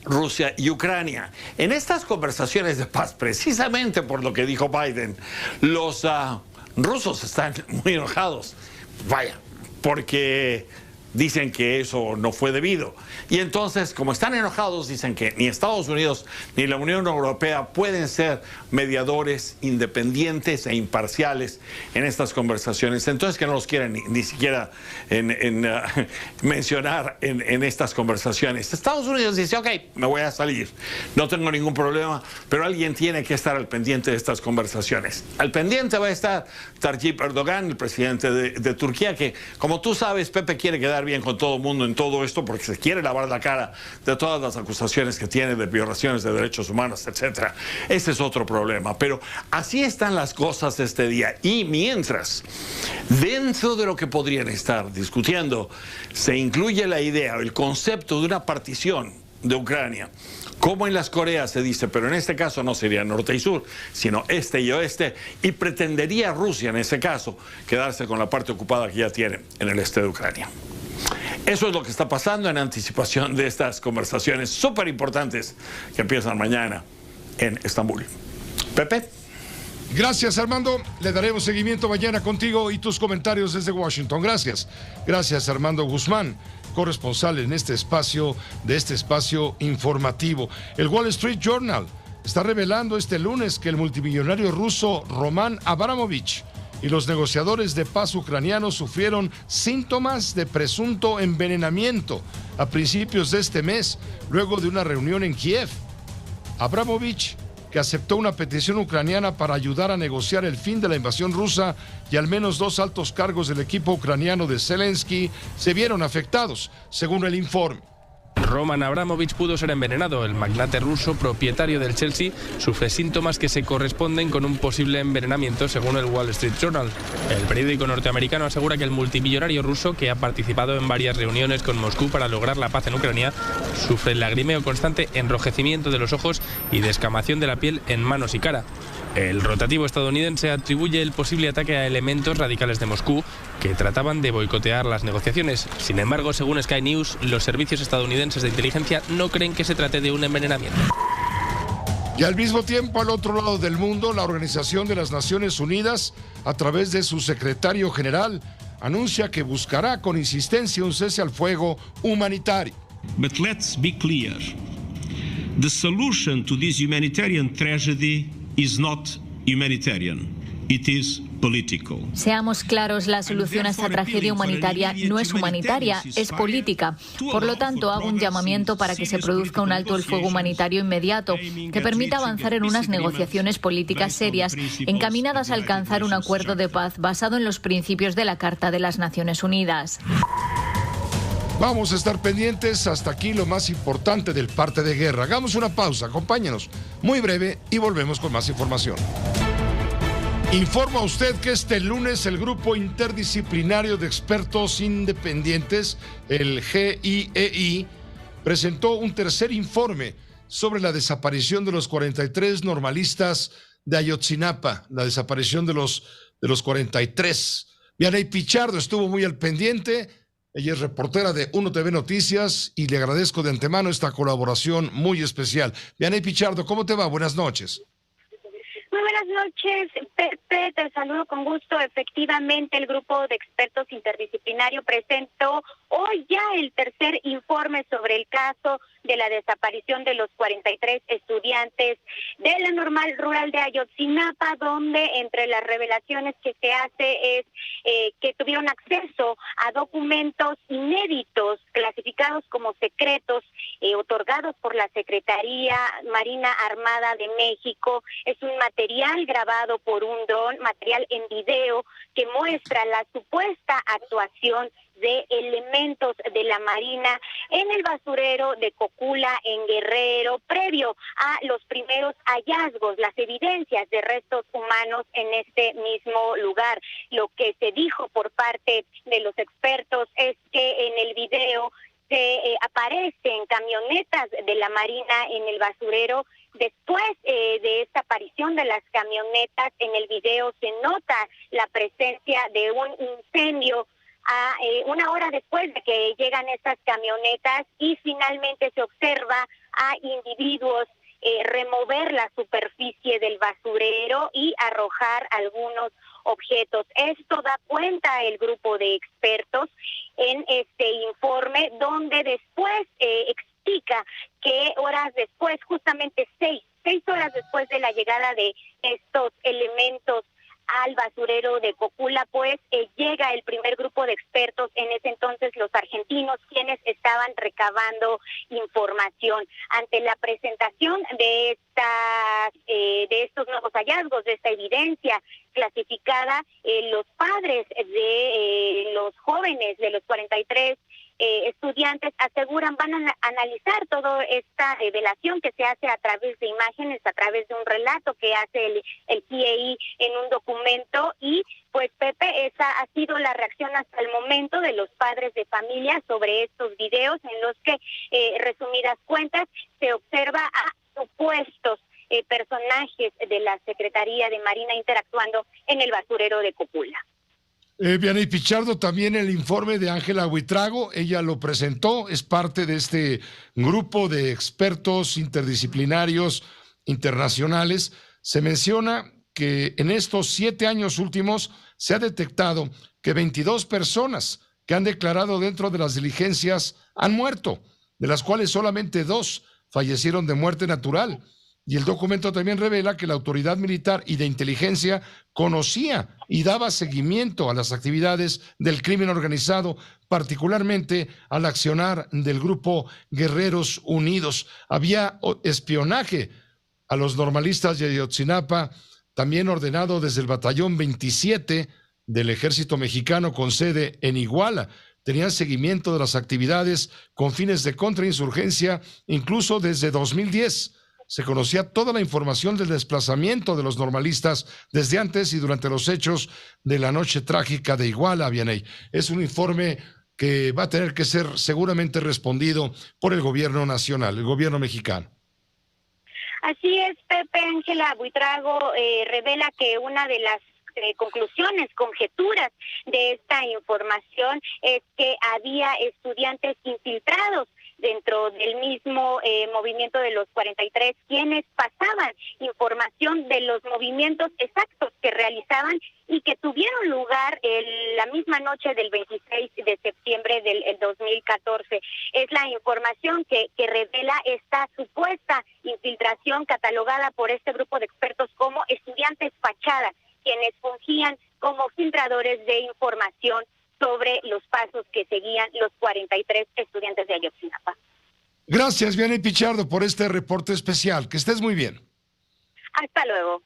Rusia y Ucrania. En estas conversaciones de paz, precisamente por lo que dijo Biden, los rusos están muy enojados. Vaya, porque dicen que eso no fue debido. Y entonces, como están enojados, dicen que ni Estados Unidos ni la Unión Europea pueden ser mediadores independientes e imparciales en estas conversaciones. Entonces, que no los quieren ni siquiera mencionar en estas conversaciones. Estados Unidos dice: ok, me voy a salir, no tengo ningún problema, pero alguien tiene que estar al pendiente de estas conversaciones. Al pendiente va a estar Tayyip Erdogan, el presidente de Turquía, que, como tú sabes, Pepe, quiere quedar bien con todo el mundo en todo esto porque se quiere lavar la cara de todas las acusaciones que tiene de violaciones de derechos humanos, etcétera. Ese es otro problema, pero así están las cosas este día. Y mientras, dentro de lo que podrían estar discutiendo, se incluye la idea, el concepto de una partición de Ucrania, como en las Coreas se dice, pero en este caso no sería norte y sur, sino este y oeste, y pretendería Rusia en ese caso quedarse con la parte ocupada que ya tiene en el este de Ucrania. Eso es lo que está pasando en anticipación de estas conversaciones súper importantes que empiezan mañana en Estambul. Pepe. Gracias, Armando. Le daremos seguimiento mañana contigo y tus comentarios desde Washington. Gracias. Gracias, Armando Guzmán, corresponsal en este espacio informativo. El Wall Street Journal está revelando este lunes que el multimillonario ruso Roman Abramovich y los negociadores de paz ucranianos sufrieron síntomas de presunto envenenamiento a principios de este mes, luego de una reunión en Kiev. Abramovich, que aceptó una petición ucraniana para ayudar a negociar el fin de la invasión rusa, y al menos 2 altos cargos del equipo ucraniano de Zelensky se vieron afectados, según el informe. Roman Abramovich pudo ser envenenado. El magnate ruso, propietario del Chelsea, sufre síntomas que se corresponden con un posible envenenamiento, según el Wall Street Journal. El periódico norteamericano asegura que el multimillonario ruso, que ha participado en varias reuniones con Moscú para lograr la paz en Ucrania, sufre lagrimeo constante, enrojecimiento de los ojos y descamación de la piel en manos y cara. El rotativo estadounidense atribuye el posible ataque a elementos radicales de Moscú que trataban de boicotear las negociaciones. Sin embargo, según Sky News, los servicios estadounidenses de inteligencia no creen que se trate de un envenenamiento. Y al mismo tiempo, al otro lado del mundo, la Organización de las Naciones Unidas, a través de su secretario general, anuncia que buscará con insistencia un cese al fuego humanitario. But let's be clear. The solution to this humanitarian tragedy is not humanitarian. It is political. Seamos claros, la solución a esta tragedia humanitaria no es humanitaria, es política. Por lo tanto, hago un llamamiento para que se produzca un alto el fuego humanitario inmediato, que permita avanzar en unas negociaciones políticas serias, encaminadas a alcanzar un acuerdo de paz basado en los principios de la Carta de las Naciones Unidas. Vamos a estar pendientes. Hasta aquí lo más importante del parte de guerra. Hagamos una pausa, acompáñenos, muy breve, y volvemos con más información. Informa usted que este lunes el Grupo Interdisciplinario de Expertos Independientes, el GIEI, presentó un tercer informe sobre la desaparición de los 43 normalistas de Ayotzinapa, la desaparición de los 43. Vianey Pichardo estuvo muy al pendiente. Ella es reportera de Uno TV Noticias y le agradezco de antemano esta colaboración muy especial. Vianey Pichardo, ¿cómo te va? Buenas noches. Muy buenas noches, Pepe, te saludo con gusto. Efectivamente, el grupo de expertos interdisciplinario presentó hoy ya el tercer informe sobre el caso de la desaparición de los 43 estudiantes de la Normal Rural de Ayotzinapa, donde entre las revelaciones que se hace es que tuvieron acceso a documentos inéditos clasificados como secretos, otorgados por la Secretaría Marina Armada de México. Es un material grabado por un dron, material en video que muestra la supuesta actuación de elementos de la Marina en el basurero de Cocula, en Guerrero, previo a los primeros hallazgos, las evidencias de restos humanos en este mismo lugar. Lo que se dijo por parte de los expertos es que en el video aparecen camionetas de la Marina en el basurero. Después de esta aparición de las camionetas, en el video se nota la presencia de un incendio una hora después de que llegan estas camionetas, y finalmente se observa a individuos remover la superficie del basurero y arrojar algunos objetos. Esto da cuenta el grupo de expertos en este informe, donde después explica que horas después, justamente seis horas después de la llegada de estos elementos al basurero de Cocula, pues llega el primer grupo de expertos, en ese entonces los argentinos, quienes estaban recabando información. Ante la presentación de estos nuevos hallazgos, de esta evidencia clasificada, los padres de los jóvenes, de los 43 estudiantes, aseguran van a analizar toda esta revelación que se hace a través de imágenes, a través de un relato que hace el GIEI en un documento. Y pues, Pepe, esa ha sido la reacción hasta el momento de los padres de familia sobre estos videos, en los que, resumidas cuentas, se observa a supuestos personajes de la Secretaría de Marina interactuando en el basurero de Cocula. Vianey Pichardo, también el informe de Ángela Huitrago, ella lo presentó, es parte de este grupo de expertos interdisciplinarios internacionales. Se menciona que en estos 7 años últimos se ha detectado que 22 personas que han declarado dentro de las diligencias han muerto, de las cuales solamente 2 fallecieron de muerte natural. Y el documento también revela que la autoridad militar y de inteligencia conocía y daba seguimiento a las actividades del crimen organizado, particularmente al accionar del grupo Guerreros Unidos. Había espionaje a los normalistas de Ayotzinapa, también ordenado desde el batallón 27 del Ejército Mexicano con sede en Iguala. Tenían seguimiento de las actividades con fines de contrainsurgencia, incluso desde 2010. Se conocía toda la información del desplazamiento de los normalistas desde antes y durante los hechos de la noche trágica de Iguala, Vianey. Es un informe que va a tener que ser seguramente respondido por el gobierno nacional, el gobierno mexicano. Así es, Pepe. Ángela Buitrago revela que una de las conclusiones, conjeturas de esta información es que había estudiantes infiltrados dentro del mismo movimiento de los 43, quienes pasaban información de los movimientos exactos que realizaban y que tuvieron lugar la misma noche del 26 de septiembre del 2014. Es la información que revela esta supuesta infiltración catalogada por este grupo de expertos como estudiantes fachada, quienes fungían como filtradores de información sobre los pasos que seguían los 43 estudiantes de Ayotzinapa. Gracias, Vianey Pichardo, por este reporte especial. Que estés muy bien. Hasta luego.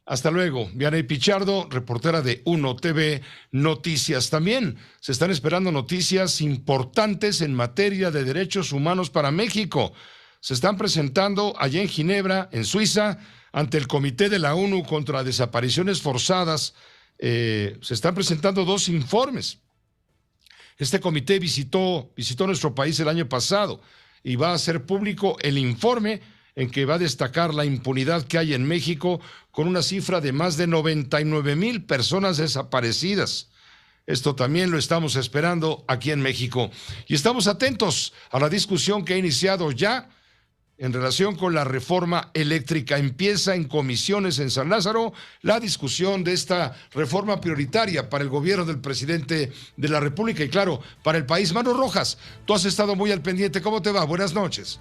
Hasta luego. Vianey Pichardo, reportera de Uno TV Noticias. También se están esperando noticias importantes en materia de derechos humanos para México. Se están presentando allá en Ginebra, en Suiza, ante el Comité de la ONU contra Desapariciones Forzadas. Se están presentando 2 informes. Este comité visitó nuestro país el año pasado y va a hacer público el informe en que va a destacar la impunidad que hay en México, con una cifra de más de 99,000 personas desaparecidas. Esto también lo estamos esperando aquí en México. Y estamos atentos a la discusión que ha iniciado ya en relación con la reforma eléctrica. Empieza en comisiones en San Lázaro la discusión de esta reforma prioritaria para el gobierno del presidente de la República y, claro, para el país. Manu Rojas, tú has estado muy al pendiente. ¿Cómo te va? Buenas noches.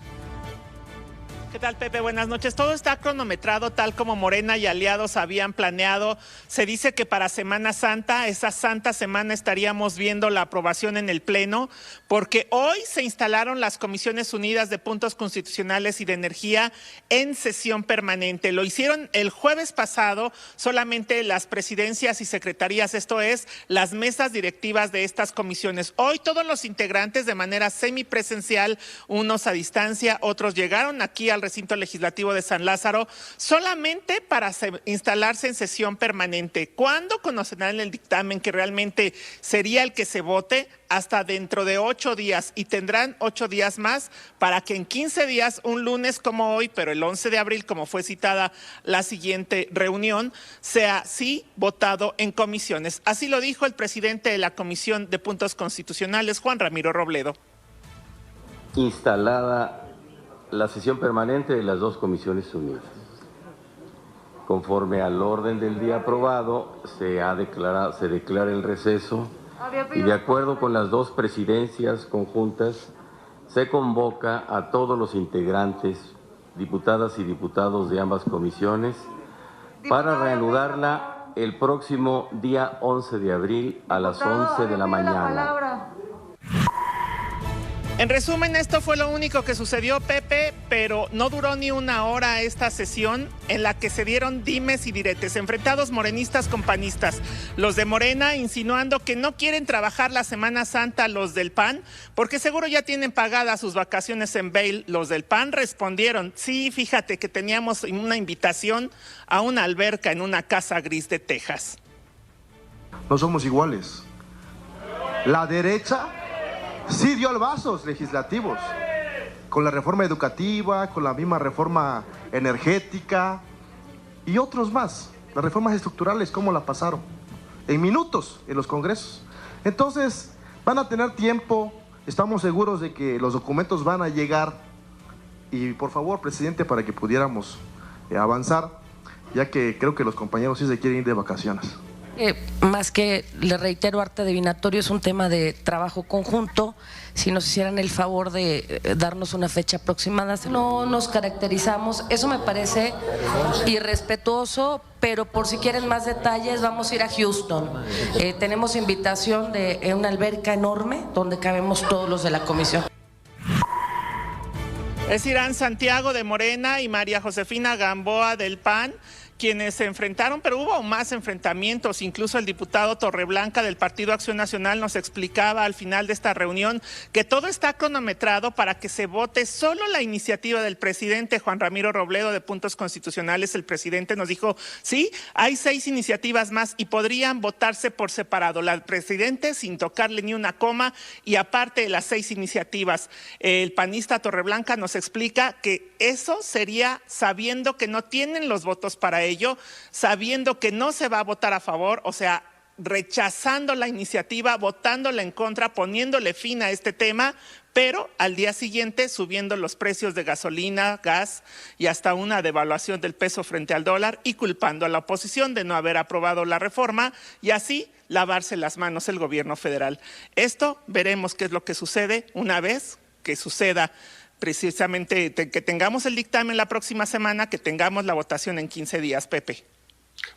¿Qué tal, Pepe? Buenas noches. Todo está cronometrado tal como Morena y aliados habían planeado. Se dice que para Semana Santa, esa santa semana, estaríamos viendo la aprobación en el Pleno, porque hoy se instalaron las Comisiones Unidas de Puntos Constitucionales y de Energía en sesión permanente. Lo hicieron el jueves pasado solamente las presidencias y secretarías, esto es, las mesas directivas de estas comisiones. Hoy todos los integrantes de manera semipresencial, unos a distancia, otros llegaron aquí al recinto legislativo de San Lázaro solamente para instalarse en sesión permanente. ¿Cuándo conocerán el dictamen que realmente sería el que se vote? Hasta dentro de 8 días, y tendrán 8 días más para que en 15 días, un lunes como hoy, pero el 11 de abril, como fue citada la siguiente reunión, sea sí votado en comisiones. Así lo dijo el presidente de la Comisión de Puntos Constitucionales, Juan Ramiro Robledo. Instalada la sesión permanente de las 2 Comisiones Unidas. Conforme al orden del día aprobado, se declara el receso y, de acuerdo con las 2 presidencias conjuntas, se convoca a todos los integrantes, diputadas y diputados de ambas comisiones, para reanudarla el próximo día 11 de abril a las 11 de la mañana. En resumen, esto fue lo único que sucedió, Pepe, pero no duró ni una hora esta sesión en la que se dieron dimes y diretes, enfrentados morenistas con panistas. Los de Morena insinuando que no quieren trabajar la Semana Santa los del PAN, porque seguro ya tienen pagadas sus vacaciones en Vail. Los del PAN respondieron, sí, fíjate que teníamos una invitación a una alberca en una casa gris de Texas. No somos iguales. La derecha sí dio albazos legislativos, con la reforma educativa, con la misma reforma energética y otros más. Las reformas estructurales, ¿cómo la pasaron? En minutos en los congresos. Entonces, van a tener tiempo, estamos seguros de que los documentos van a llegar. Y por favor, presidente, para que pudiéramos avanzar, ya que creo que los compañeros sí se quieren ir de vacaciones. Más que, le reitero, arte adivinatorio, es un tema de trabajo conjunto. Si nos hicieran el favor de darnos una fecha aproximada. No nos caracterizamos, eso me parece irrespetuoso, pero por si quieren más detalles vamos a ir a Houston. Tenemos invitación de una alberca enorme donde cabemos todos los de la comisión. Es Irán Santiago de Morena y María Josefina Gamboa del PAN quienes se enfrentaron, pero hubo más enfrentamientos. Incluso el diputado Torreblanca del Partido Acción Nacional nos explicaba al final de esta reunión que todo está cronometrado para que se vote solo la iniciativa del presidente Juan Ramiro Robledo de Puntos Constitucionales. El presidente nos dijo, sí, hay 6 iniciativas más y podrían votarse por separado. La presidente sin tocarle ni una coma, y aparte de las 6 iniciativas, el panista Torreblanca nos explica que eso sería sabiendo que no tienen los votos para ello, sabiendo que no se va a votar a favor, o sea, rechazando la iniciativa, votándola en contra, poniéndole fin a este tema, pero al día siguiente subiendo los precios de gasolina, gas y hasta una devaluación del peso frente al dólar, y culpando a la oposición de no haber aprobado la reforma y así lavarse las manos el gobierno federal. Esto veremos qué es lo que sucede una vez que suceda. Precisamente que tengamos el dictamen la próxima semana, que tengamos la votación en 15 días, Pepe.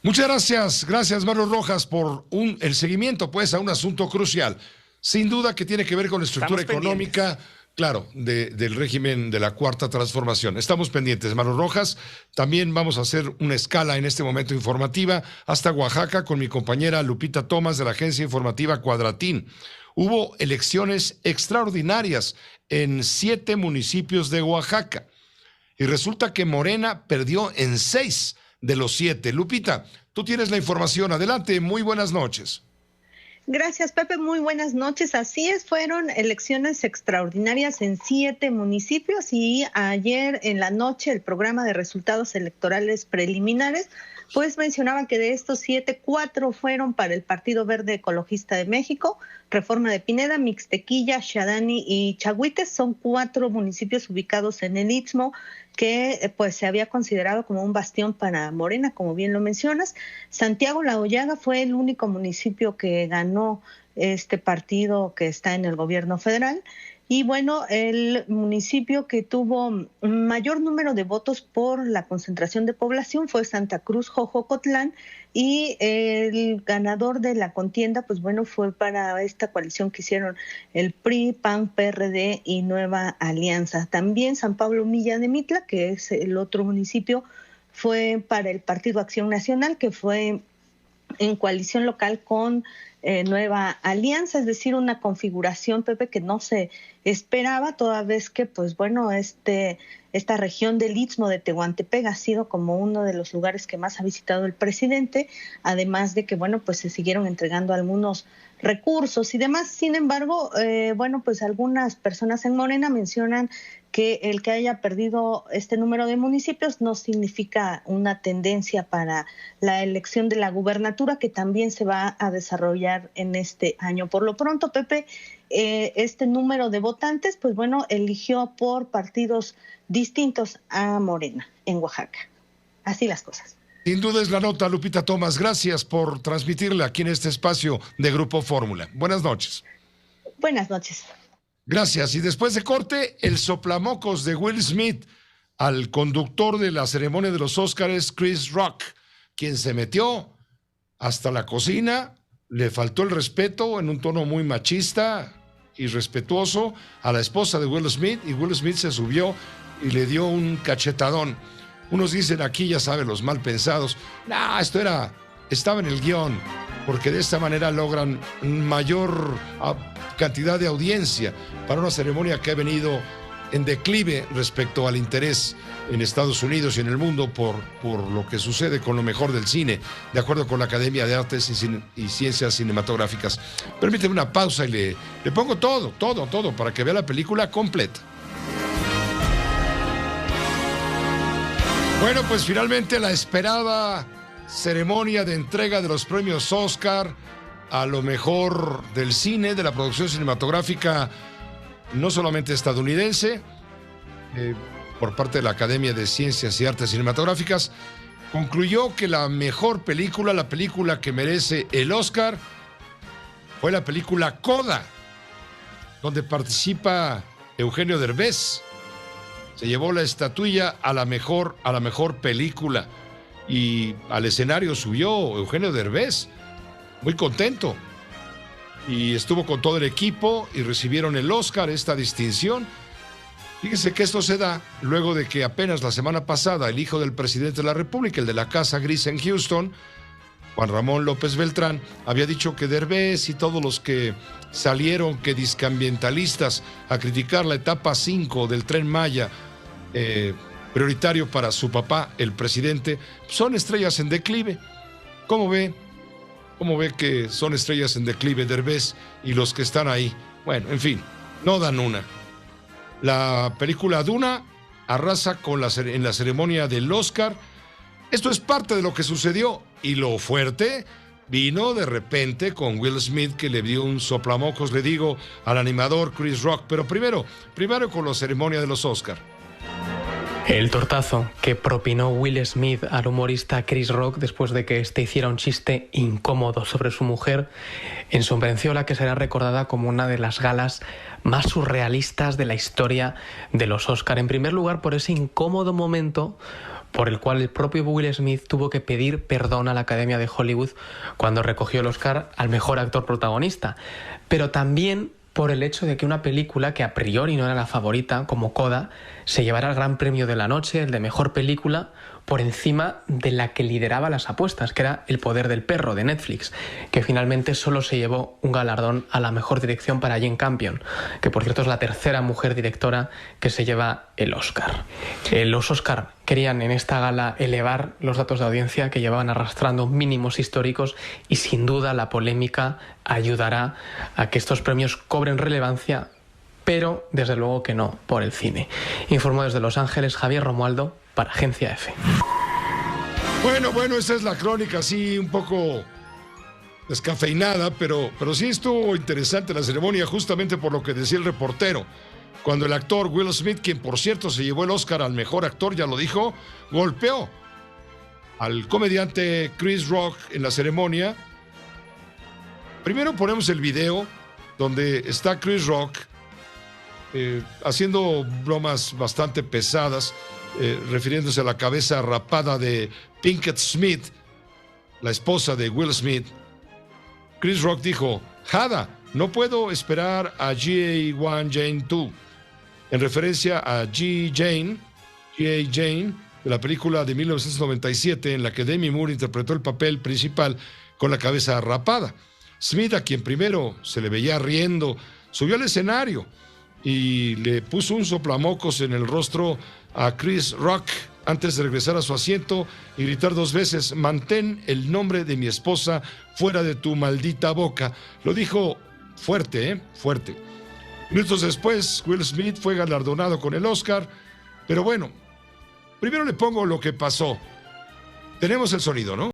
Muchas gracias Mario Rojas por el seguimiento pues a un asunto crucial, sin duda que tiene que ver con la estructura económica, claro, del régimen de la Cuarta Transformación. Estamos pendientes, Mario Rojas. También vamos a hacer una escala en este momento informativa hasta Oaxaca con mi compañera Lupita Tomás de la agencia informativa Cuadratín. Hubo elecciones extraordinarias en 7 municipios de Oaxaca y resulta que Morena perdió en 6 de los 7. Lupita, tú tienes la información. Adelante, muy buenas noches. Gracias, Pepe. Muy buenas noches. Así es, fueron elecciones extraordinarias en 7 municipios y ayer en la noche el programa de resultados electorales preliminares pues mencionaba que de estos 7, 4 fueron para el Partido Verde Ecologista de México, Reforma de Pineda, Mixtequilla, Xadani y Chahuites. Son 4 municipios ubicados en el Istmo que pues se había considerado como un bastión para Morena, como bien lo mencionas. Santiago La Hoyaga fue el único municipio que ganó este partido que está en el gobierno federal. Y bueno, el municipio que tuvo mayor número de votos por la concentración de población fue Santa Cruz Jojocotlán, y el ganador de la contienda, pues bueno, fue para esta coalición que hicieron el PRI, PAN, PRD y Nueva Alianza. También San Pablo Milla de Mitla, que es el otro municipio, fue para el Partido Acción Nacional, que fue en coalición local con Nueva Alianza, es decir, una configuración, Pepe, que no se esperaba, toda vez que, pues bueno, esta región del Istmo de Tehuantepec ha sido como uno de los lugares que más ha visitado el presidente, además de que, bueno, pues se siguieron entregando algunos recursos y demás. Sin embargo, bueno, pues algunas personas en Morena mencionan que el que haya perdido este número de municipios no significa una tendencia para la elección de la gubernatura, que también se va a desarrollar en este año. Por lo pronto, Pepe, este número de votantes, pues bueno, eligió por partidos distintos a Morena en Oaxaca. Así las cosas. Sin duda es la nota, Lupita Tomás. Gracias por transmitirla aquí en este espacio de Grupo Fórmula. Buenas noches. Buenas noches. Gracias. Y después de corte, el soplamocos de Will Smith al conductor de la ceremonia de los Óscares, Chris Rock, quien se metió hasta la cocina, le faltó el respeto en un tono muy machista y respetuoso a la esposa de Will Smith, y Will Smith se subió y le dio un cachetadón. Unos dicen aquí, ya saben, los mal pensados, estaba en el guión, porque de esta manera logran mayor cantidad de audiencia para una ceremonia que ha venido en declive respecto al interés en Estados Unidos y en el mundo por lo que sucede con lo mejor del cine, de acuerdo con la Academia de Artes y Ciencias Cinematográficas. Permíteme una pausa y le pongo todo para que vea la película completa. Bueno, pues finalmente la esperada ceremonia de entrega de los premios Oscar a lo mejor del cine, de la producción cinematográfica, no solamente estadounidense, por parte de la Academia de Ciencias y Artes Cinematográficas, concluyó que la mejor película, la película que merece el Oscar, fue la película Coda, donde participa Eugenio Derbez. Se llevó la estatuilla a la mejor película, y al escenario subió Eugenio Derbez, muy contento, y estuvo con todo el equipo y recibieron el Oscar, esta distinción. Fíjense que esto se da luego de que apenas la semana pasada el hijo del presidente de la República, el de la Casa Gris en Houston, Juan Ramón López Beltrán, había dicho que Derbez y todos los que salieron que discambientalistas a criticar la etapa 5 del Tren Maya, prioritario para su papá, el presidente, son estrellas en declive. ¿Cómo ve que son estrellas en declive Derbez y los que están ahí? Bueno, en fin, no dan una. La película Duna arrasa en la ceremonia del Oscar. Esto es parte de lo que sucedió, y lo fuerte vino de repente con Will Smith, que le dio un soplamocos, le digo, al animador Chris Rock. Pero primero con la ceremonia de los Oscar. El tortazo que propinó Will Smith al humorista Chris Rock después de que éste hiciera un chiste incómodo sobre su mujer ensombreció la que será recordada como una de las galas más surrealistas de la historia de los Oscar. En primer lugar, por ese incómodo momento por el cual el propio Will Smith tuvo que pedir perdón a la Academia de Hollywood cuando recogió el Oscar al mejor actor protagonista. Pero también por el hecho de que una película que a priori no era la favorita, como Coda, se llevara el gran premio de la noche, el de mejor película, por encima de la que lideraba las apuestas, que era El poder del perro, de Netflix, que finalmente solo se llevó un galardón a la mejor dirección para Jane Campion, que por cierto es la tercera mujer directora que se lleva el Oscar. Los Oscar querían en esta gala elevar los datos de audiencia que llevaban arrastrando mínimos históricos, y sin duda la polémica ayudará a que estos premios cobren relevancia, pero desde luego que no por el cine. Informó desde Los Ángeles Javier Romualdo para Agencia EFE. Bueno, esa es la crónica, así un poco descafeinada, pero sí estuvo interesante la ceremonia, justamente por lo que decía el reportero. Cuando el actor Will Smith, quien por cierto se llevó el Oscar al mejor actor, ya lo dijo, golpeó al comediante Chris Rock en la ceremonia. Primero ponemos el video donde está Chris Rock haciendo bromas bastante pesadas, refiriéndose a la cabeza rapada de Pinkett Smith, la esposa de Will Smith. Chris Rock dijo: "Jada, no puedo esperar a G.A. Jane 2", en referencia a G.A. Jane, de la película de 1997 en la que Demi Moore interpretó el papel principal con la cabeza rapada. Smith, a quien primero se le veía riendo, subió al escenario y le puso un soplamocos en el rostro a Chris Rock antes de regresar a su asiento y gritar 2 veces: "Mantén el nombre de mi esposa fuera de tu maldita boca". Lo dijo fuerte, fuerte. Minutos después, Will Smith fue galardonado con el Oscar, pero bueno, primero le pongo lo que pasó. Tenemos el sonido, ¿no?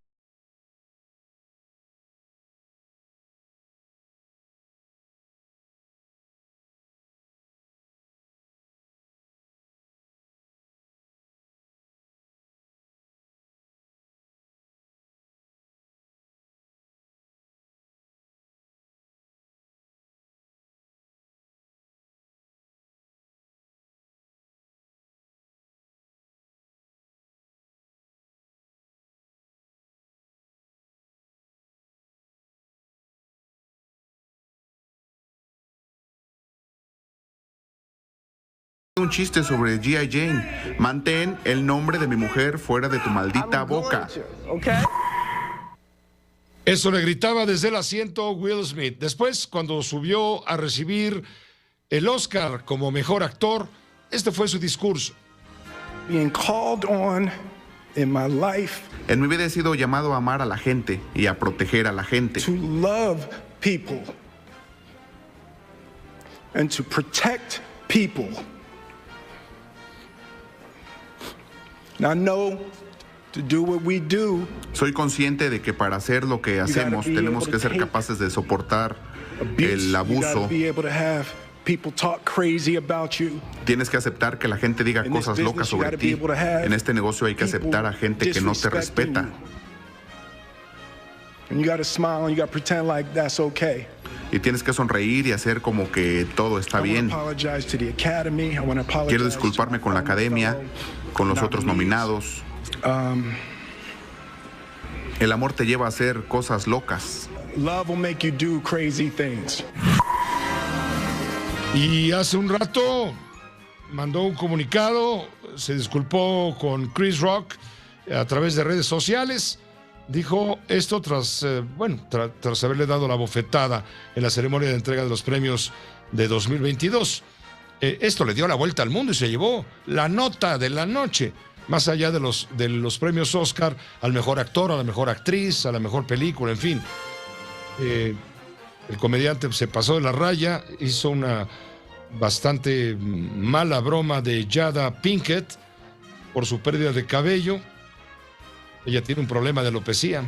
Un chiste sobre G.I. Jane. Mantén el nombre de mi mujer fuera de tu maldita boca. Eso le gritaba desde el asiento Will Smith. Después, cuando subió a recibir el Oscar como mejor actor, este fue su discurso. In my life, en mi vida he sido llamado a amar a la gente y a proteger a la gente. To love people and to protect people. Now, I know to do what we do, soy consciente de que para hacer lo que hacemos tenemos que ser capaces de soportar el abuso. Tienes que aceptar que la gente diga cosas locas sobre ti. En este negocio hay que aceptar a gente que no te respeta. Y tienes que sonreír y hacer como que todo está bien. Quiero disculparme con la academia, con los otros nominados. El amor te lleva a hacer cosas locas. Y hace un rato mandó un comunicado, se disculpó con Chris Rock a través de redes sociales. Dijo esto tras haberle dado la bofetada en la ceremonia de entrega de los premios de 2022. Esto le dio la vuelta al mundo y se llevó la nota de la noche, más allá de los premios Oscar, al mejor actor, a la mejor actriz, a la mejor película, en fin. El comediante se pasó de la raya, hizo una bastante mala broma de Jada Pinkett por su pérdida de cabello. Ella tiene un problema de alopecia.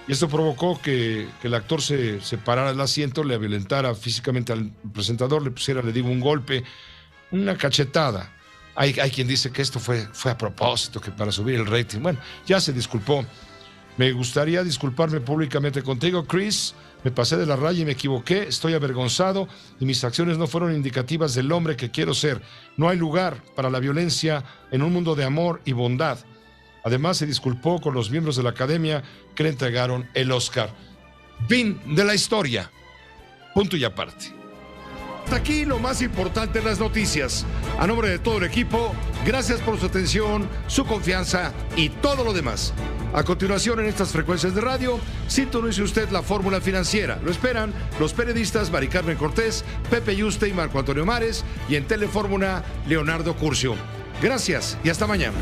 Y esto provocó que el actor se parara del asiento, le violentara físicamente al presentador, le digo un golpe, una cachetada. Hay quien dice que esto fue a propósito, que para subir el rating. Bueno, ya se disculpó. Me gustaría disculparme públicamente contigo, Chris. Me pasé de la raya y me equivoqué. Estoy avergonzado y mis acciones no fueron indicativas del hombre que quiero ser. No hay lugar para la violencia en un mundo de amor y bondad. Además, se disculpó con los miembros de la academia que le entregaron el Oscar. Fin de la historia. Punto y aparte. Hasta aquí lo más importante en las noticias. A nombre de todo el equipo, gracias por su atención, su confianza y todo lo demás. A continuación, en estas frecuencias de radio, sintonice usted la fórmula financiera. Lo esperan los periodistas Mari Carmen Cortés, Pepe Yuste y Marco Antonio Mares, y en Telefórmula, Leonardo Curcio. Gracias y hasta mañana.